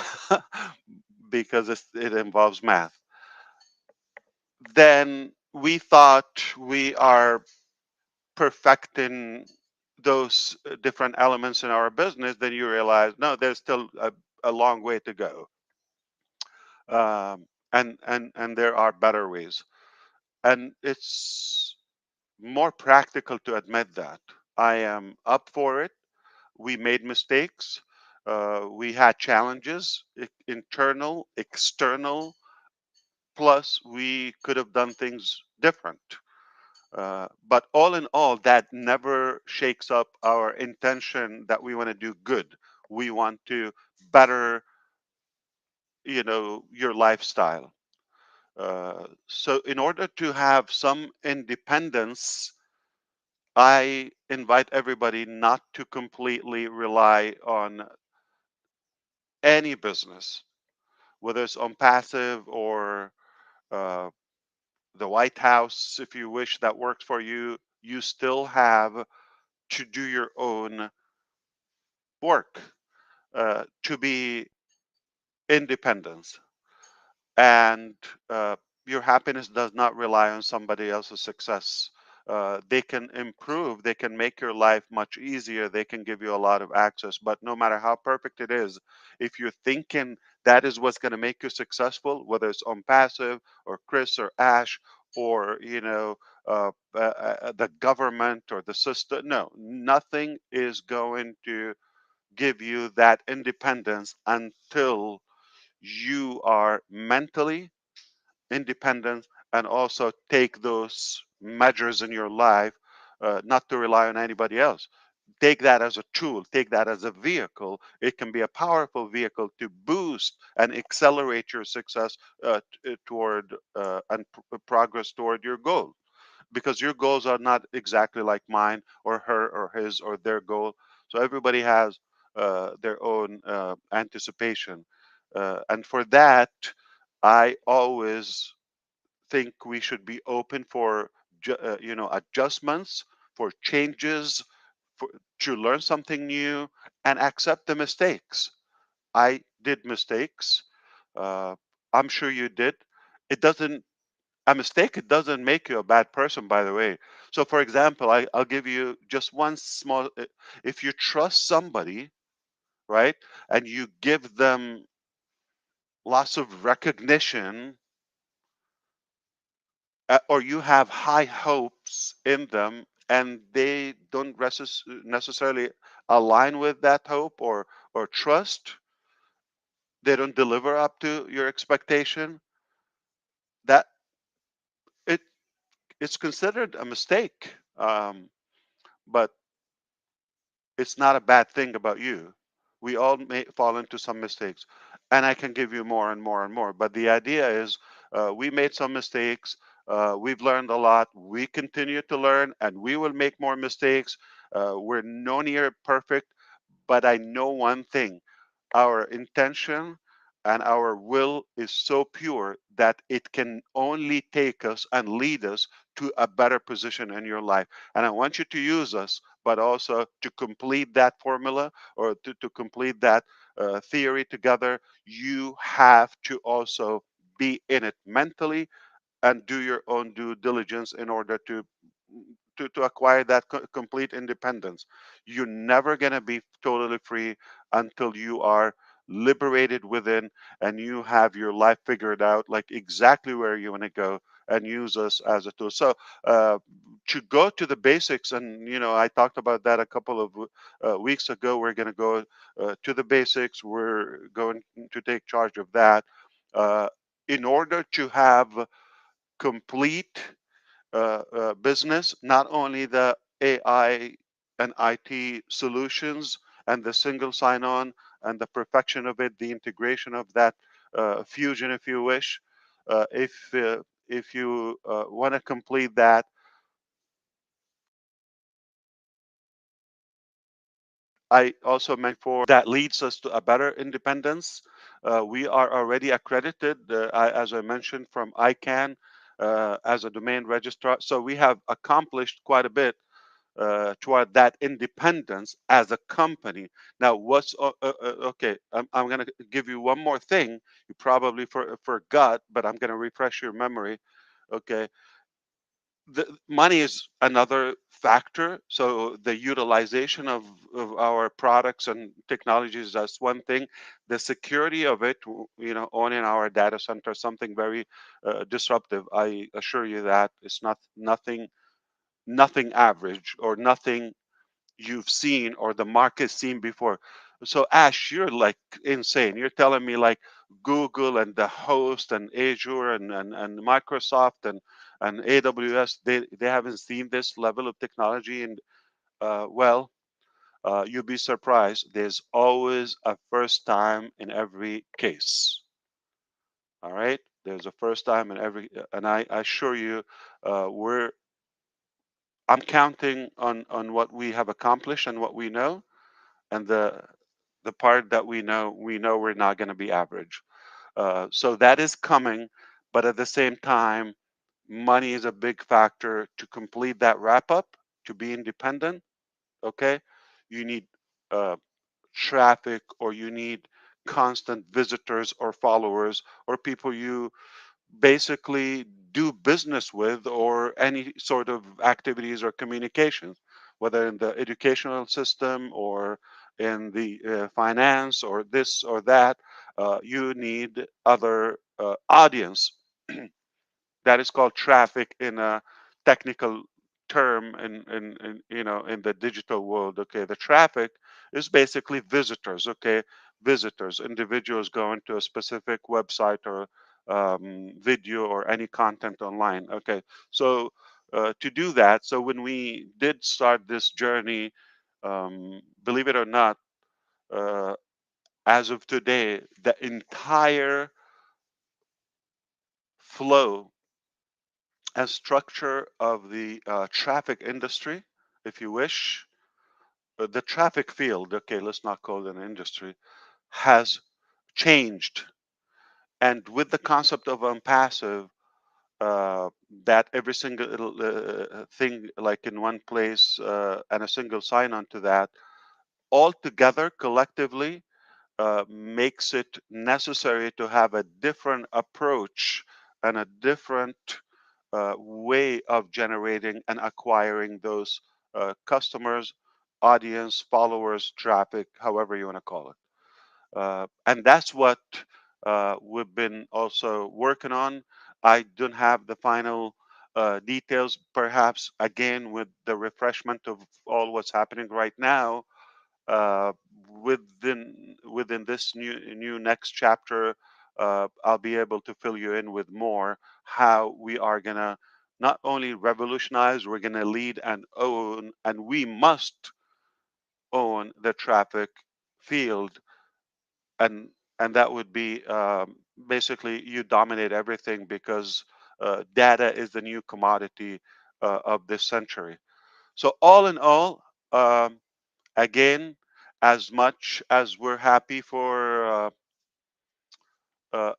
because it involves math. Then we thought we are perfecting those different elements in our business. Then you realize, no, there's still a long way to go. And there are better ways. And it's more practical to admit that. I am up for it. We made mistakes. We had challenges, internal, external. Plus, we could have done things different. But all in all, that never shakes up our intention that we want to do good. We want to better, your lifestyle. So, in order to have some independence, I invite everybody not to completely rely on any business, whether it's on passive or uh, the White House, if you wish, that works for you. You still have to do your own work to be independence. And your happiness does not rely on somebody else's success. they can improve, they can make your life much easier, they can give you a lot of access. But no matter how perfect it is, if you're thinking that is what's going to make you successful, whether it's on passive or Chris or Ash or the government or the system, no, nothing is going to give you that independence until you are mentally independent and also take those measures in your life, not to rely on anybody else. Take that as a tool, take that as a vehicle. It can be a powerful vehicle to boost and accelerate your success toward and progress toward your goal, because your goals are not exactly like mine or her or his or their goal. So everybody has their own anticipation. And for that, I always think we should be open for adjustments, for changes, for, to learn something new and accept the mistakes. I did mistakes. Uh, I'm sure you did. It doesn't A mistake, it doesn't make you a bad person, by the way. So for example, I'll give you just one small, if you trust somebody, right, and you give them lots of recognition, or you have high hopes in them and they don't necessarily align with that hope or trust, they don't deliver up to your expectation, that it it's considered a mistake. But it's not a bad thing about you. We all may fall into some mistakes, and I can give you more and more and more. But the idea is, we made some mistakes. We've learned a lot. We continue to learn, and we will make more mistakes. We're no near perfect, but I know one thing: our intention and our will is so pure that it can only take us and lead us to a better position in your life. And I want you to use us, but also to complete that formula, or to complete that theory together. You have to also be in it mentally and do your own due diligence in order to acquire that complete independence. You're never going to be totally free until you are liberated within and you have your life figured out, like exactly where you want to go, and use us as a tool. So to go to the basics, and I talked about that a couple of weeks ago. We're going to go to the basics. We're going to take charge of that in order to have complete business, not only the AI and IT solutions and the single sign-on and the perfection of it, the integration of that fusion, if you wish. If you want to complete that, I also meant for that leads us to a better independence. We are already accredited, as I mentioned, from ICANN as a domain registrar. So we have accomplished quite a bit toward that independence as a company. Now, okay? I'm going to give you one more thing. You probably forgot, but I'm going to refresh your memory. Okay, the money is another factor. So the utilization of our products and technologies, that's one thing. The security of it, owning our data center, something very disruptive. I assure you that it's nothing average or nothing you've seen or the market's seen before. So Ash, you're like insane. You're telling me like Google and the host and Azure and Microsoft and AWS, they haven't seen this level of technology. And well, you'll be surprised. There's always a first time in every case. All right. There's a first time in every, and I assure you, we're I'm counting on what we have accomplished and what we know, and the part that we know we're not going to be average. So that is coming, but at the same time, money is a big factor to complete that wrap up, to be independent. Okay, you need uh, traffic, or you need constant visitors or followers or people you basically do business with, or any sort of activities or communications, whether in the educational system or in the finance or this or that. You need other audience. That is called traffic in a technical term in the digital world. Okay, the traffic is basically visitors. Okay, visitors, individuals going to a specific website or video or any content online. Okay, so to do that, so when we did start this journey, believe it or not, uh, as of today, the entire flow and structure of the traffic industry, if you wish, the traffic field, okay, let's not call it an industry, has changed. And with the concept of unpassive, that every single thing like in one place and a single sign on to that, all together collectively makes it necessary to have a different approach and a different way of generating and acquiring those customers, audience, followers, traffic, however you want to call it. And that's what we've been also working on. I don't have the final details, perhaps again with the refreshment of all what's happening right now uh, within this new next chapter. I'll be able to fill you in with more how we are gonna not only revolutionize, we're gonna lead and own, and we must own the traffic field, and that would be basically you dominate everything because data is the new commodity of this century. So all in all. Again, as much as we're happy for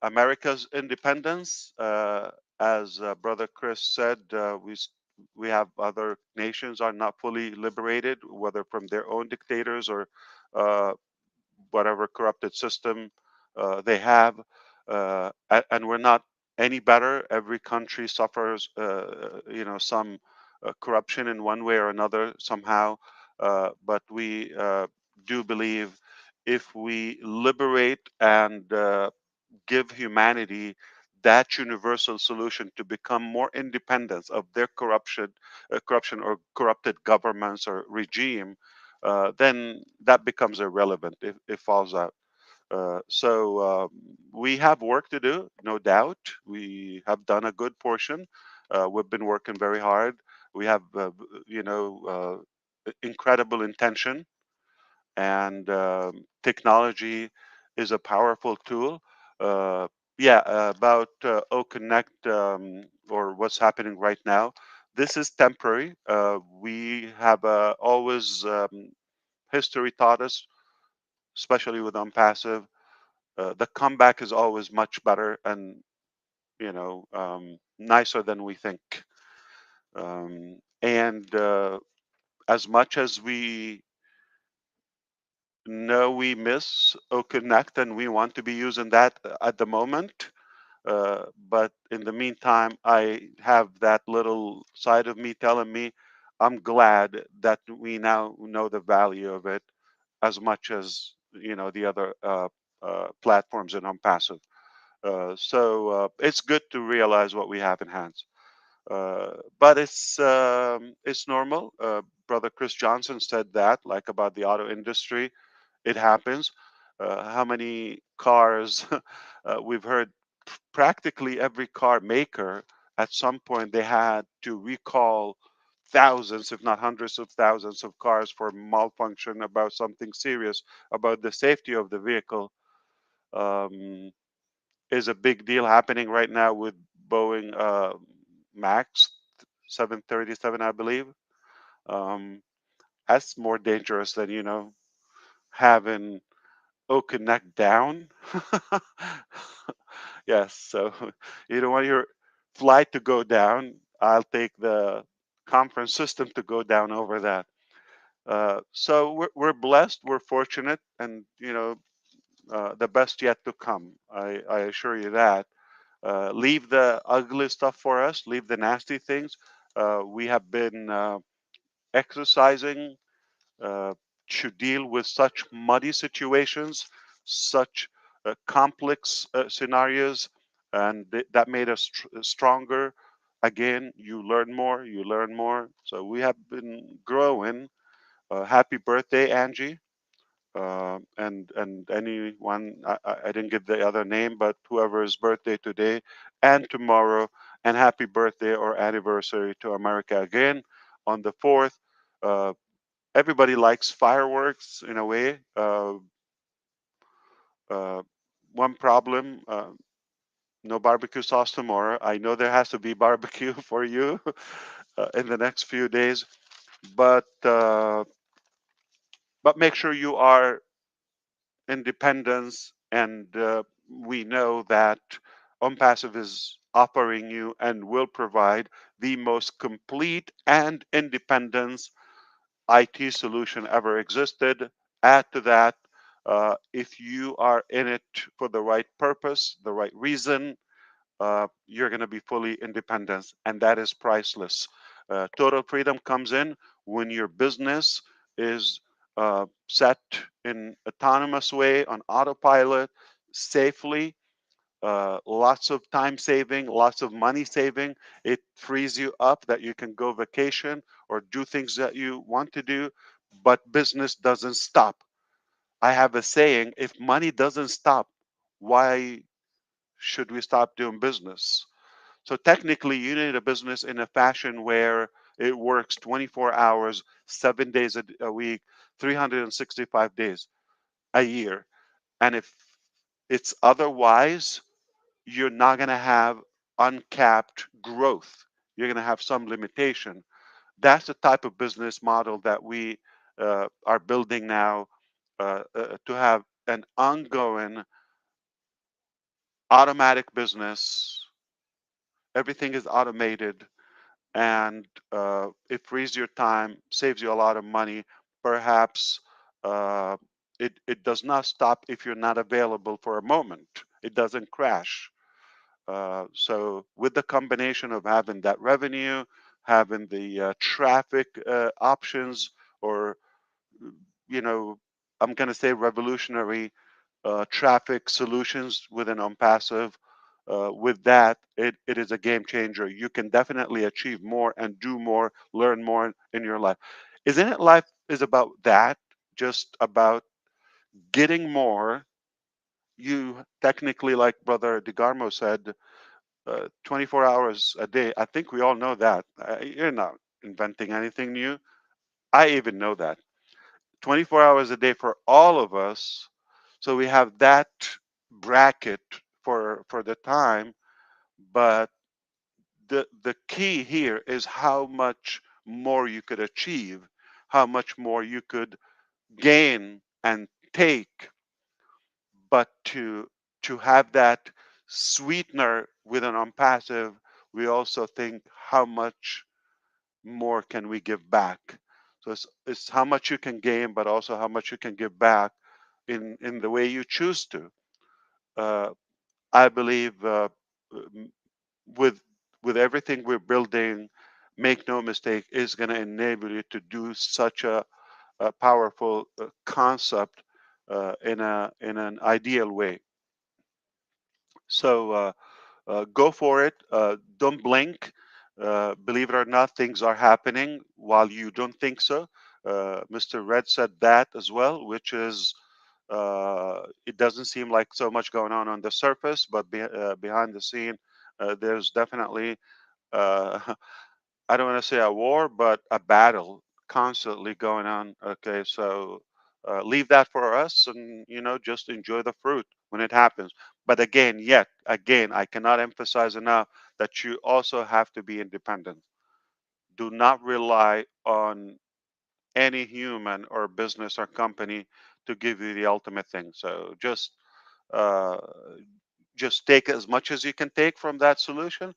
America's independence, as Brother Chris said, we have other nations are not fully liberated, whether from their own dictators or uh, whatever corrupted system they have, and we're not any better. Every country suffers, some corruption in one way or another somehow. But we do believe if we liberate and give humanity that universal solution to become more independent of their corruption or corrupted governments or regime, then that becomes irrelevant. It falls out. So we have work to do, no doubt. We have done a good portion. We've been working very hard. We have, incredible intention, and technology is a powerful tool. Uh, yeah, about OConnect or what's happening right now. This is temporary. We have always history taught us, especially with Unpassive, the comeback is always much better and nicer than we think. And as much as we know we miss OConnect and we want to be using that at the moment, but in the meantime, I have that little side of me telling me I'm glad that we now know the value of it as much as the other platforms in Unpassive. So it's good to realize what we have in hands. But it's normal. Brother Chris Johnson said that, like about the auto industry, it happens. How many cars we've heard? Practically every car maker at some point they had to recall thousands, if not hundreds of thousands of cars for malfunction about something serious about the safety of the vehicle. Um, is a big deal happening right now with Boeing Max 737, I believe. Um, that's more dangerous than having O Connect down. Yes, so you don't want your flight to go down. I'll take the conference system to go down over that. So we're blessed, we're fortunate, and the best yet to come. I assure you that. Leave the ugly stuff for us. Leave the nasty things. We have been exercising uh, to deal with such muddy situations, such complex scenarios, and that made us stronger. Again, you learn more, you learn more. So we have been growing. Happy birthday, Angie. And anyone, I didn't give the other name, but whoever's birthday today and tomorrow, and happy birthday or anniversary to America again on the 4th. Uh, Everybody likes fireworks in a way. Uh, One problem, no barbecue sauce tomorrow. I know there has to be barbecue for you in the next few days, but make sure you are independence, and we know that OnPassive is offering you and will provide the most complete and independence IT solution ever existed. Add to that, if you are in it for the right purpose, the right reason, you're going to be fully independent, and that is priceless. Total freedom comes in when your business is set in autonomous way on autopilot, safely. Lots of time saving, lots of money saving. It frees you up that you can go vacation or do things that you want to do, but business doesn't stop. I have a saying: if money doesn't stop, why should we stop doing business? So technically, you need a business in a fashion where it works 24 hours, 7 days a week, 365 days a year. And if it's otherwise, you're not going to have uncapped growth. You're going to have some limitation. That's the type of business model that we are building now, to have an ongoing automatic business. Everything is automated, and it frees your time, saves you a lot of money. Perhaps uh, it does not stop if you're not available for a moment. It doesn't crash. So with the combination of having that revenue, having the traffic options, or you know, I'm going to say revolutionary traffic solutions within OnPassive. With that, it is a game changer. You can definitely achieve more and do more, learn more in your life. Isn't it life is about that? Just about getting more. You technically, like Brother DeGarmo said, 24 hours a day. I think we all know that. You're not inventing anything new. I even know that. 24 hours a day for all of us. So we have that bracket for the time, but the key here is how much more you could achieve, how much more you could gain and take, but to have that sweetener with an unpassive, we also think how much more can we give back. So it's how much you can gain, but also how much you can give back in the way you choose to. uh, I believe, m- with everything we're building, make no mistake, is going to enable you to do such a powerful concept in an ideal way. So go for it. Don't blink. Believe it or not, things are happening while you don't think so. Mr. Red said that as well, which is, it doesn't seem like so much going on the surface, but behind the scene, there's definitely, uh, I don't want to say a war, but a battle constantly going on. Okay, so leave that for us, and just enjoy the fruit when it happens. But again, yet again, I cannot emphasize enough that you also have to be independent. Do not rely on any human or business or company to give you the ultimate thing. So uh, just take as much as you can take from that solution,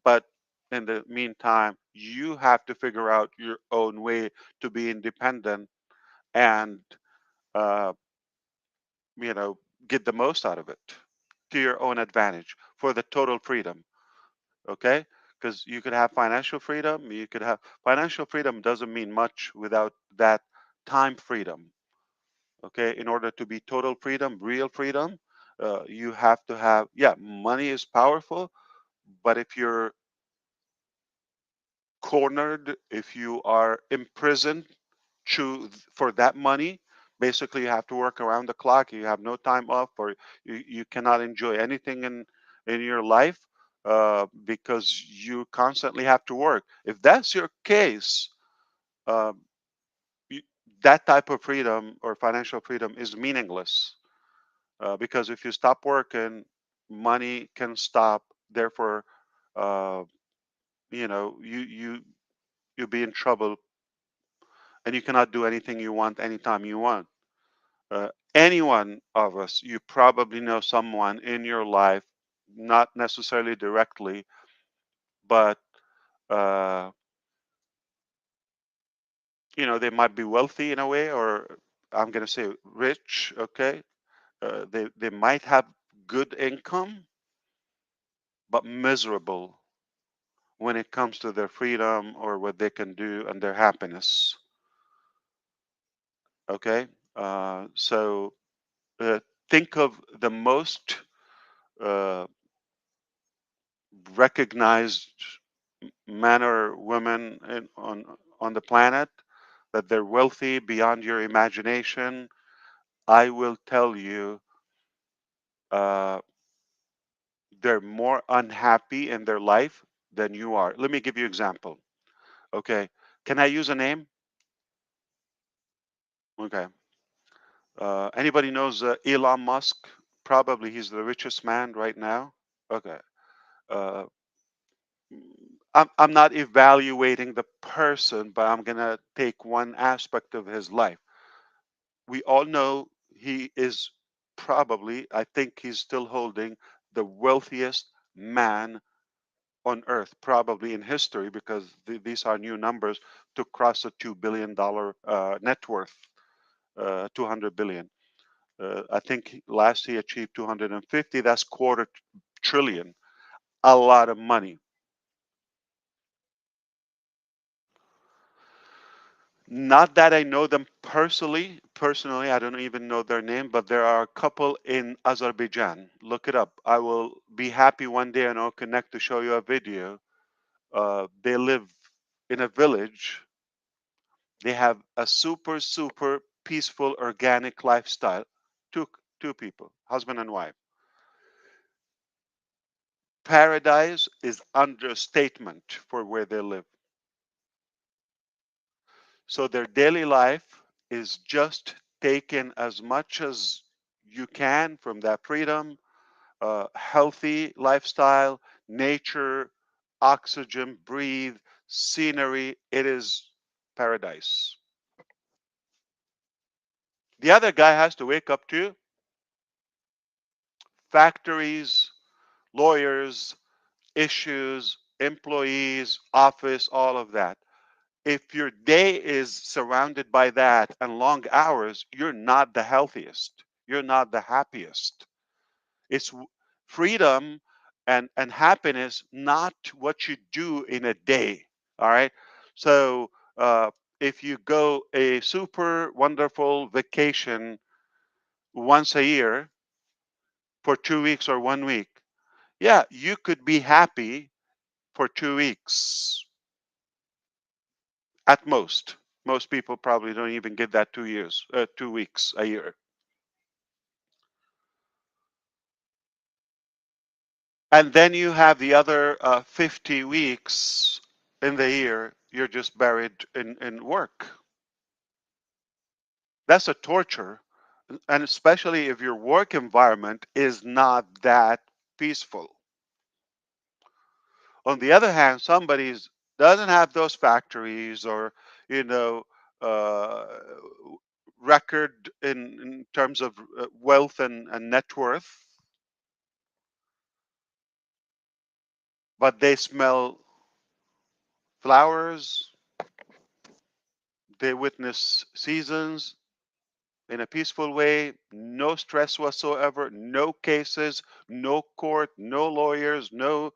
but in the meantime, you have to figure out your own way to be independent and uh, you know get the most out of it to your own advantage for the total freedom. Okay, because you could have financial freedom. You could have financial freedom doesn't mean much without that time freedom. Okay, in order to be total freedom, real freedom, you have to have, yeah, money is powerful, but if you're cornered, if you are imprisoned for that money, basically you have to work around the clock. You have no time off, or you cannot enjoy anything in your life because you constantly have to work. If that's your case, uh, you, that type of freedom or financial freedom is meaningless because if you stop working, money can stop. Therefore, uh, you be in trouble, and you cannot do anything you want anytime you want. Any one of us, you probably know someone in your life, not necessarily directly, but uh, they might be wealthy in a way, or I'm going to say rich. Okay, they might have good income, but miserable when it comes to their freedom or what they can do and their happiness. Okay, so uh, think of the most uh, recognized men or women on the planet, that they're wealthy beyond your imagination. I will tell you, uh, they're more unhappy in their life than you are. Let me give you an example. Okay, can I use a name? Okay. Anybody knows Elon Musk? Probably he's the richest man right now. Okay. Uh, I'm not evaluating the person, but I'm gonna take one aspect of his life. We all know he is probably, I think he's still holding the wealthiest man on earth, probably in history, because these are new numbers to cross a $2 billion net worth, 200 billion. I think last he achieved 250. That's quarter trillion, a lot of money. Not that I know them personally. Personally, I don't even know their name, but there are a couple in Azerbaijan. Look it up. I will be happy one day and I'll connect to show you a video. They live in a village. They have a super, super peaceful, organic lifestyle. Two, two people, husband and wife. Paradise is understatement for where they live. So their daily life is just taking as much as you can from that freedom, healthy lifestyle, nature, oxygen, breathe, scenery. It is paradise. The other guy has to wake up to factories, lawyers, issues, employees, office, all of that. If your day is surrounded by that and long hours, you're not the healthiest. You're not the happiest. It's freedom and happiness, not what you do in a day. All right. So if you go a super wonderful vacation once a year for 2 weeks or 1 week, yeah, you could be happy for 2 weeks at most. Most people probably don't even get that 2 years, 2 weeks a year. And then you have the other 50 weeks in the year, you're just buried in work. That's a torture. And especially if your work environment is not that peaceful. On the other hand, somebody doesn't have those factories or, you know, uh, record in terms of wealth and net worth, but they smell flowers, they witness seasons, in a peaceful way, no stress whatsoever, no cases, no court, no lawyers, no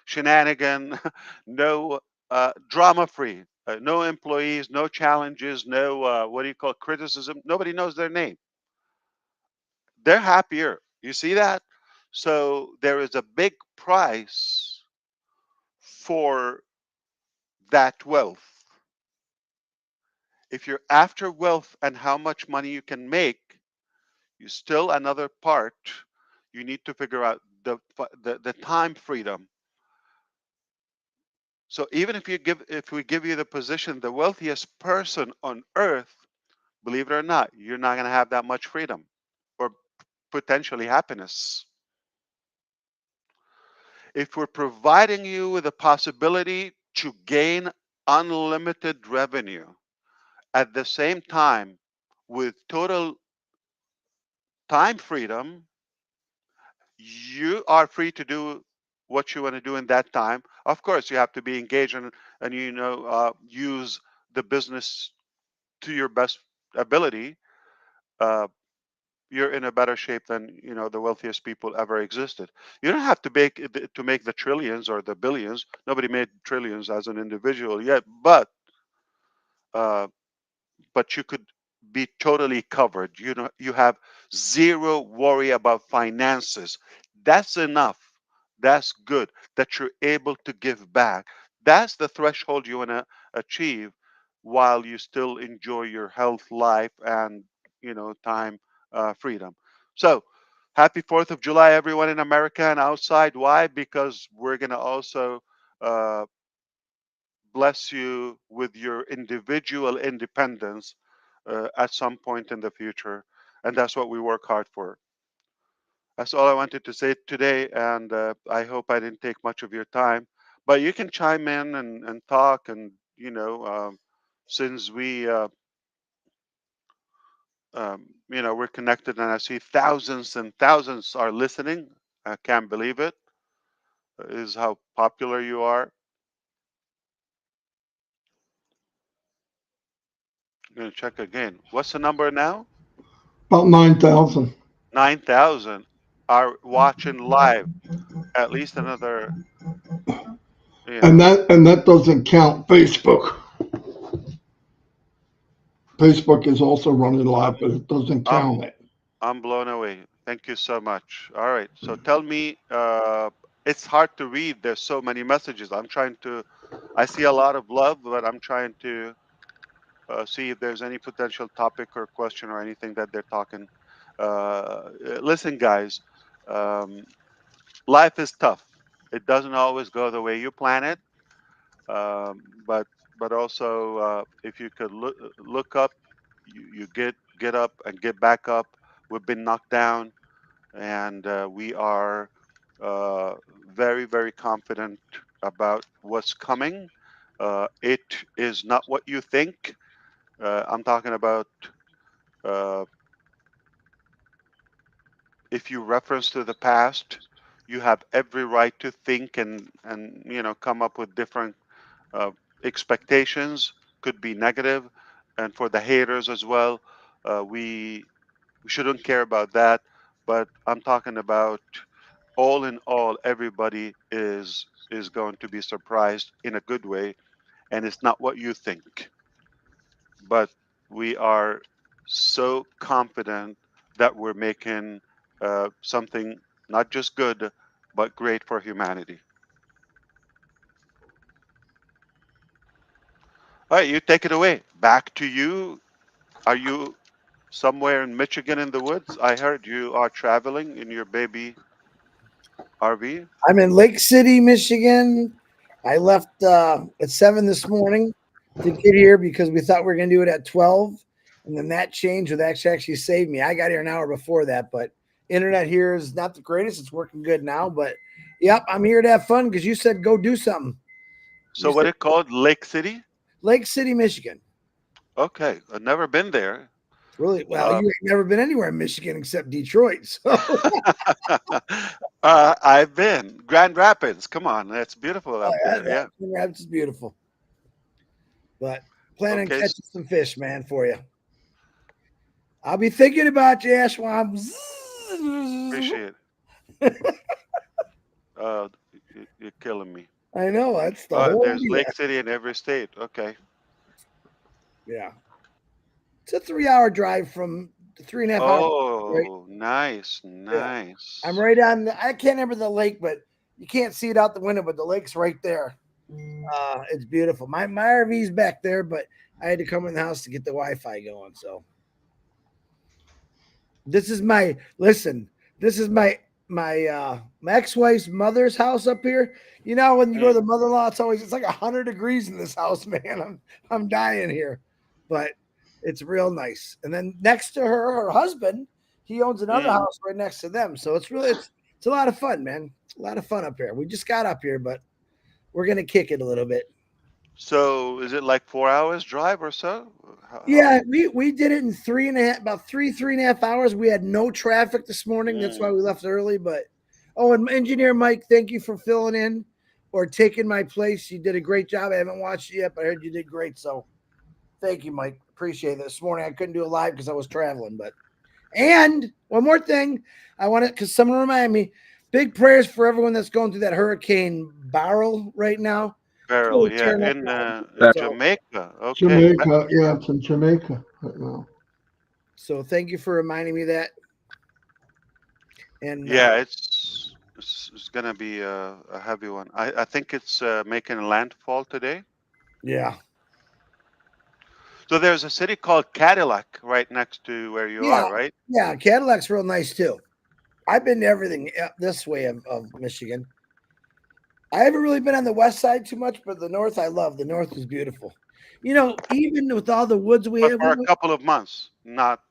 shenanigan, no drama free, no employees, no challenges, no what do you call criticism. Nobody knows their name. They're happier. You see that? So there is a big price for that wealth. If you're after wealth and how much money you can make, you still another part. You need to figure out the time freedom. So even if we give you the position, the wealthiest person on earth, believe it or not, you're not going to have that much freedom or potentially happiness. If we're providing you with a possibility to gain unlimited revenue at the same time with total time freedom, you are free to do what you want to do in that time. Of course, you have to be engaged and use the business to your best ability. You're in a better shape than the wealthiest people ever existed. You don't have to make the trillions or the billions. Nobody made trillions as an individual yet, but you could be totally covered. You have zero worry about finances. That's enough. That's good that you're able to give back. That's the threshold you want to achieve while you still enjoy your health, life, and time freedom. So happy 4th of July, everyone in America and outside. Why? Because we're going to also bless you with your individual independence at some point in the future. And that's what we work hard for. That's all I wanted to say today. And I hope I didn't take much of your time. But you can chime in and talk. And, since we're connected and I see thousands and thousands are listening, I can't believe it. Is how popular you are. I'm going to check again. What's the number now? About 9,000. 9,000 are watching live. At least another, And that doesn't count Facebook. Facebook is also running live, but it doesn't I'm count it. I'm blown away. Thank you so much. All right. So tell me, it's hard to read. There's so many messages. I see a lot of love, but I'm trying to see if there's any potential topic or question or anything that they're talking. Listen, guys, um, life is tough. It doesn't always go the way you plan it. But also, if you could look up, you get up and get back up. We've been knocked down, and we are very, very confident about what's coming. It is not what you think. I'm talking about if you reference to the past, you have every right to think and come up with different expectations. Could be negative, and for the haters as well, we shouldn't care about that. But I'm talking about all in all, everybody is going to be surprised in a good way, and it's not what you think. But we are so confident that we're making something not just good, but great for humanity. All right, you take it away. Back to you. Are you somewhere in Michigan in the woods? I heard you are traveling in your baby RV. I'm in Lake City, Michigan. I left at 7 this morning to get here because we thought we were going to do it at 12. And then that changed, which actually saved me. I got here an hour before that, but internet here is not the greatest. It's working good now, but yep, I'm here to have fun because you said go do something. So what it called? Lake City? Lake City, Michigan. Okay, I've never been there. Really? Well, you ain't never been anywhere in Michigan except Detroit. So I've been Grand Rapids. Come on, that's beautiful up there. Yeah, Grand Rapids is beautiful. But planning on okay. catching some fish, man, for you. I'll be thinking about you, Ashwam. Appreciate it. You're killing me. I know, that's the whole There's idea. Lake City in every state. Okay. Yeah. It's a 3-hour drive from 3.5 hours. Right? Oh, nice. Nice. I'm right on I can't remember the lake, but you can't see it out the window, but the lake's right there. It's beautiful. My RV's back there, but I had to come in the house to get the Wi-Fi going. So this is my my ex-wife's mother's house up here. You know, when you go to the mother-in-law, it's like 100 degrees in this house, man. I'm dying here, but it's real nice. And then next to her husband, he owns another house right next to them. So it's a lot of fun, man. It's a lot of fun up here. We just got up here, but we're gonna kick it a little bit. So is it like 4 hours drive or so? Yeah, we did it in 3.5 hours. We had no traffic this morning. That's why we left early. But and engineer Mike, thank you for filling in or taking my place. You did a great job. I haven't watched it yet, but I heard you did great. So thank you, Mike. Appreciate it. This morning I couldn't do it live because I was traveling. And one more thing, I want to because someone reminded me. Big prayers for everyone that's going through that Hurricane Beryl right now. Beryl, yeah, in Jamaica. Okay. Jamaica, yeah, it's in Jamaica right now. So thank you for reminding me that. And yeah, it's gonna be a heavy one. I think it's making a landfall today. Yeah. So there's a city called Cadillac right next to where you are, right? Yeah, Cadillac's real nice too. I've been to everything this way of Michigan. I haven't really been on the west side too much, but the north I love. The north is beautiful. You know, even with all the woods we have. For a couple of months, not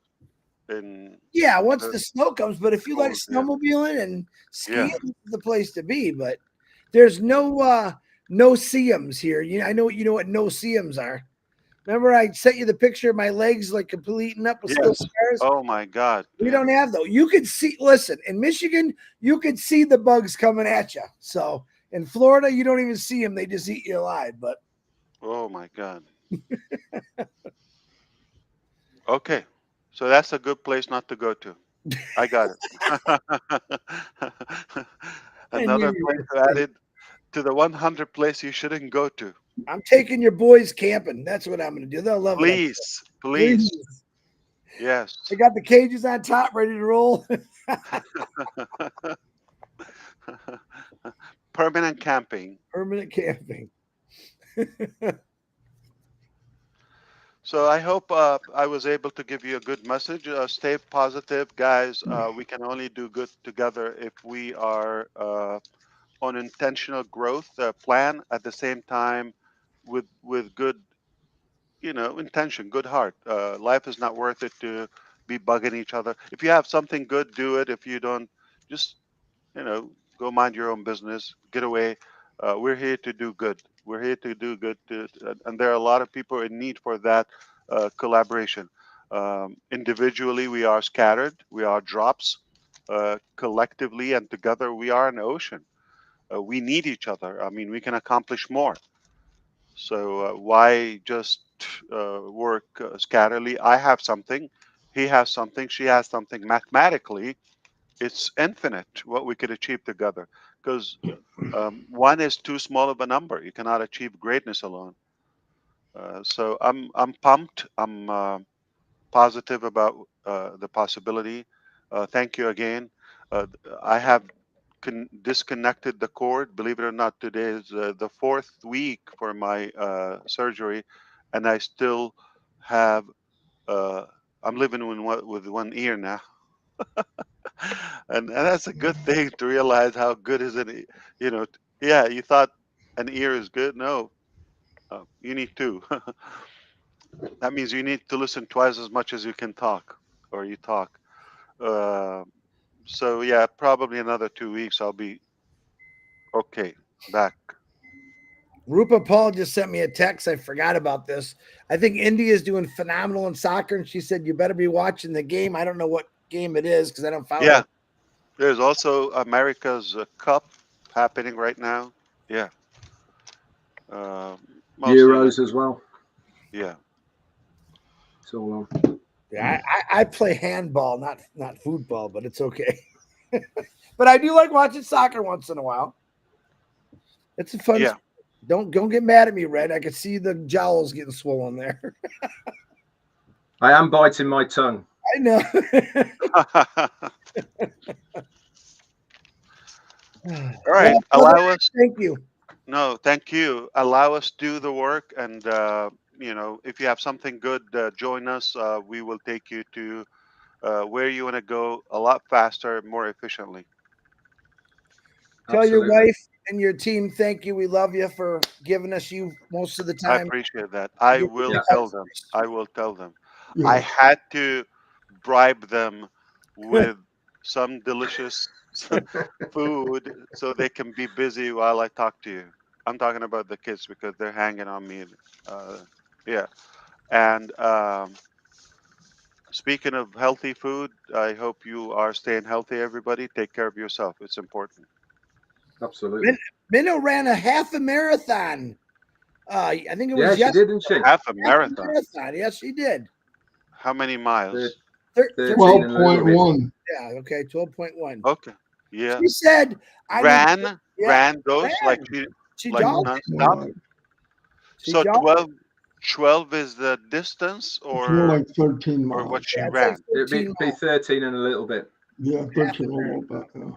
in. Yeah, once the snow comes. But if you like snowmobiling and skiing, Yeah. this is the place to be. But there's no seams here. I know you know what no seams are. Remember, I sent you the picture of my legs like completing up with still scars. Oh my God! We don't have though. You could see. Listen, in Michigan, you could see the bugs coming at you. So in Florida, you don't even see them; they just eat you alive. But oh my God. Okay, so that's a good place not to go to. I got it. Another place added to the 100 place you shouldn't go to. I'm taking your boys camping. That's what I'm going to do. They'll love it. Please. Yes. They got the cages on top ready to roll. Permanent camping. Permanent camping. So I hope I was able to give you a good message. Stay positive, guys. We can only do good together if we are on intentional growth plan at the same time with good, intention, good heart. Life is not worth it to be bugging each other. If you have something good, do it. If you don't, just go mind your own business. Get away. We're here to do good. We're here to do good, and there are a lot of people in need for that collaboration. Individually, we are scattered. We are drops. Collectively and together, we are an ocean. We need each other. I mean, we can accomplish more. So why just work scatterly? I have something. He has something. She has something. Mathematically, it's infinite what we could achieve together, because one is too small of a number. You cannot achieve greatness alone. So I'm pumped. I'm positive about the possibility. Thank you again. I have disconnected the cord. Believe it or not, today is the 4th week for my surgery, and I still have. I'm living with one ear now. And that's a good thing to realize how good is it. Yeah, you thought an ear is good. No, you need two. That means you need to listen twice as much as you can talk, or you talk. So yeah, probably another 2 weeks I'll be okay, back. Rupa Paul just sent me a text. I forgot about this. I think India is doing phenomenal in soccer, and she said you better be watching the game. I don't know what game it is because I don't follow. Yeah, there's also America's Cup happening right now. Yeah. Euros as well. Yeah. It's all on. Yeah, I play handball, not football, but it's okay. But I do like watching soccer once in a while. It's a fun. Yeah. Don't get mad at me, Red. I can see the jowls getting swollen there. I am biting my tongue. I know. All right. Well, Allow us. thank you. No, thank you. Allow us do the work, and if you have something good, join us. We will take you to where you want to go a lot faster, more efficiently. Tell your Absolutely. wife and your team thank you. We love you for giving us you most of the I time. appreciate that. I will tell them. I will tell them. Yeah. I had to bribe them with some delicious food so they can be busy while I talk to you. I'm talking about the kids because they're hanging on me. Yeah. And speaking of healthy food, I hope you are staying healthy, everybody. Take care of yourself. It's important. Absolutely. Minnow ran a half a marathon. I think it was Yeah, she did, didn't she? Half a marathon. marathon. Yes, she did. How many miles? 13 and a little bit. 12.1. Yeah, okay, 12.1. Okay. Yeah. She said Ran those ran. like She like jogged. nonstop. She So jogged. 12 is the distance, It's more or like 13 or what miles. she Yeah, it's ran. like It'd 13 be miles. 13 and a little bit. Yeah, 13 a little bit. Yeah.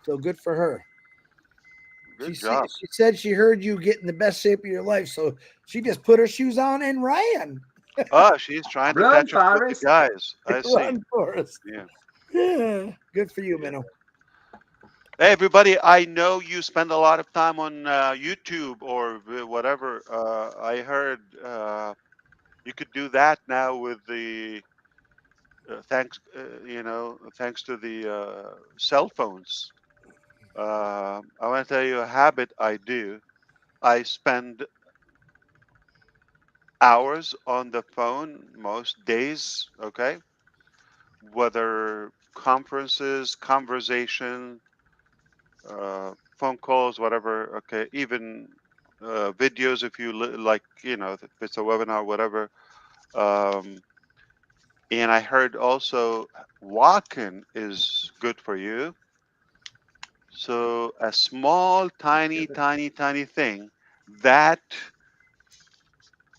So good for her. Good job. She said she heard you get in the best shape of your life, so she just put her shoes on and ran. Oh, she's trying to Run, catch up with Paris. the guys. I see. Run for us. Yeah. Yeah. Good for you, Yeah. Minnow. Hey, everybody, I know you spend a lot of time on YouTube or whatever. I heard you could do that now with the thanks to the cell phones. I want to tell you a habit I do. I spend hours on the phone most days, okay? Whether conferences, conversation, phone calls, whatever, okay? Even videos, if you like, if it's a webinar, whatever. And I heard also walking is good for you. So a small, tiny thing, that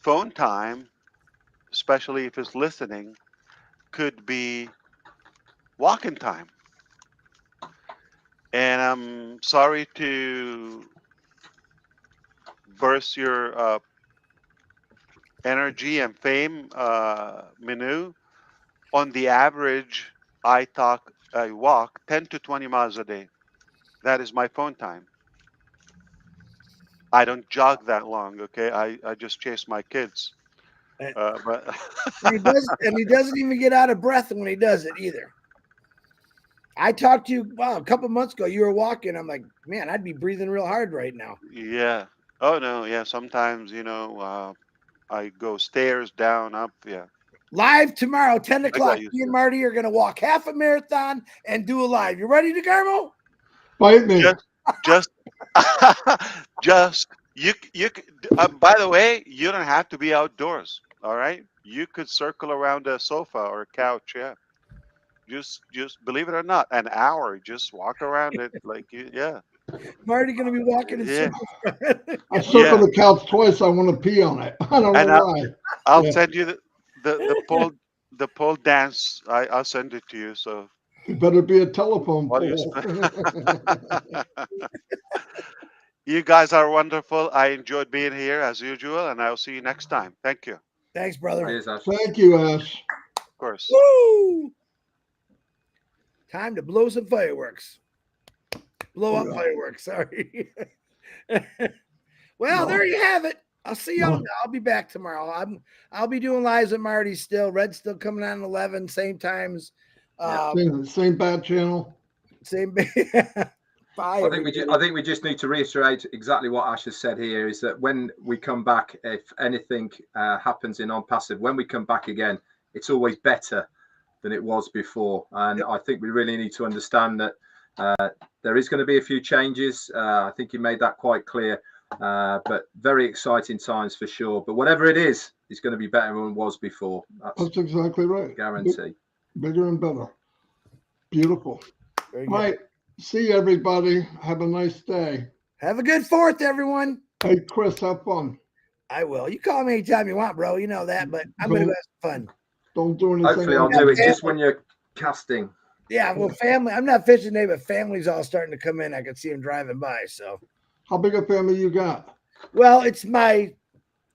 phone time, especially if it's listening, could be walking time. And I'm sorry to burst your energy and fame, Minu. On the average, I walk 10 to 20 miles a day. That is my phone time. I don't jog that long, okay? I just chase my kids. But And he doesn't even get out of breath when he does it either. I talked to you a couple months ago. You were walking. I'm like, man, I'd be breathing real hard right now. yeah. Oh no, yeah. Sometimes I go stairs, down, up. Yeah. Live tomorrow, 10 o'clock. used Me and to. Marty are going to walk half a marathon and do a live. You ready, DeGarmo? Bite me. Just you. By the way, you don't have to be outdoors. All right. You could circle around a sofa or a couch. Yeah. Just believe it or not, an hour. Just walk around it yeah. Marty going to be walking in Yeah. circles. I circled the couch twice. I want to pee on it. I don't know why. I'll Yeah. send you the pole dance. I'll send it to you. So It better be a telephone What do you pole. you guys are wonderful. I enjoyed being here as usual, and I'll see you next time. Thank you. Thanks, brother. Cheers, Ash. Thank you, Ash. Of course. Woo! Time to blow some fireworks. Blow up fireworks. Sorry. Well, there you have it. I'll see you. I'll be back tomorrow. I'll be doing lives at Marty still. Red's still coming on 11, same times. Same bat channel. Same. I think we just need to reiterate exactly what Ash has said here, is that when we come back, if anything happens in ONPASSIVE, when we come back again, it's always better than it was before. And I think we really need to understand that there is going to be a few changes. I think you made that quite clear, but very exciting times for sure. But whatever it is, is going to be better than it was before. That's exactly right. Guarantee. Bigger and better. Beautiful. Very All good. right. See everybody. Have a nice day. Have a good 4th, everyone. Hey, Chris, have fun. I will. You call me anytime you want, bro. You know that, but I'm going to have some fun. Don't do anything. Hopefully, I'll do it just when you're casting. Yeah, well, family. I'm not fishing today, but family's all starting to come in. I can see them driving by. So, How big a family you got? well, it's my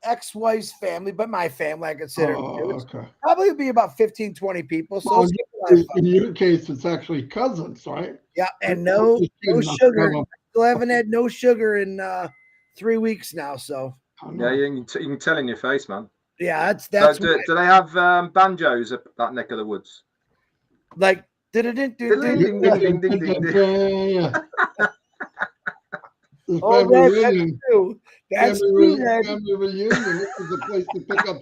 ex-wife's family, but my family, I consider. Oh, It's okay. probably be about 15, 20 people. So, Well, it's gonna be a lot of fun. in your case, it's actually cousins, right? Yeah, and no sugar. Still haven't had no sugar in 3 weeks now. So, Yeah, you can tell in your face, man. yeah, that's So do they have banjos at that neck of the woods? like. Ding, ding, ding, ding, ding, ding. Yeah. Oh, Red, that's true. That's true, Red. Family reunion. This is a place to pick up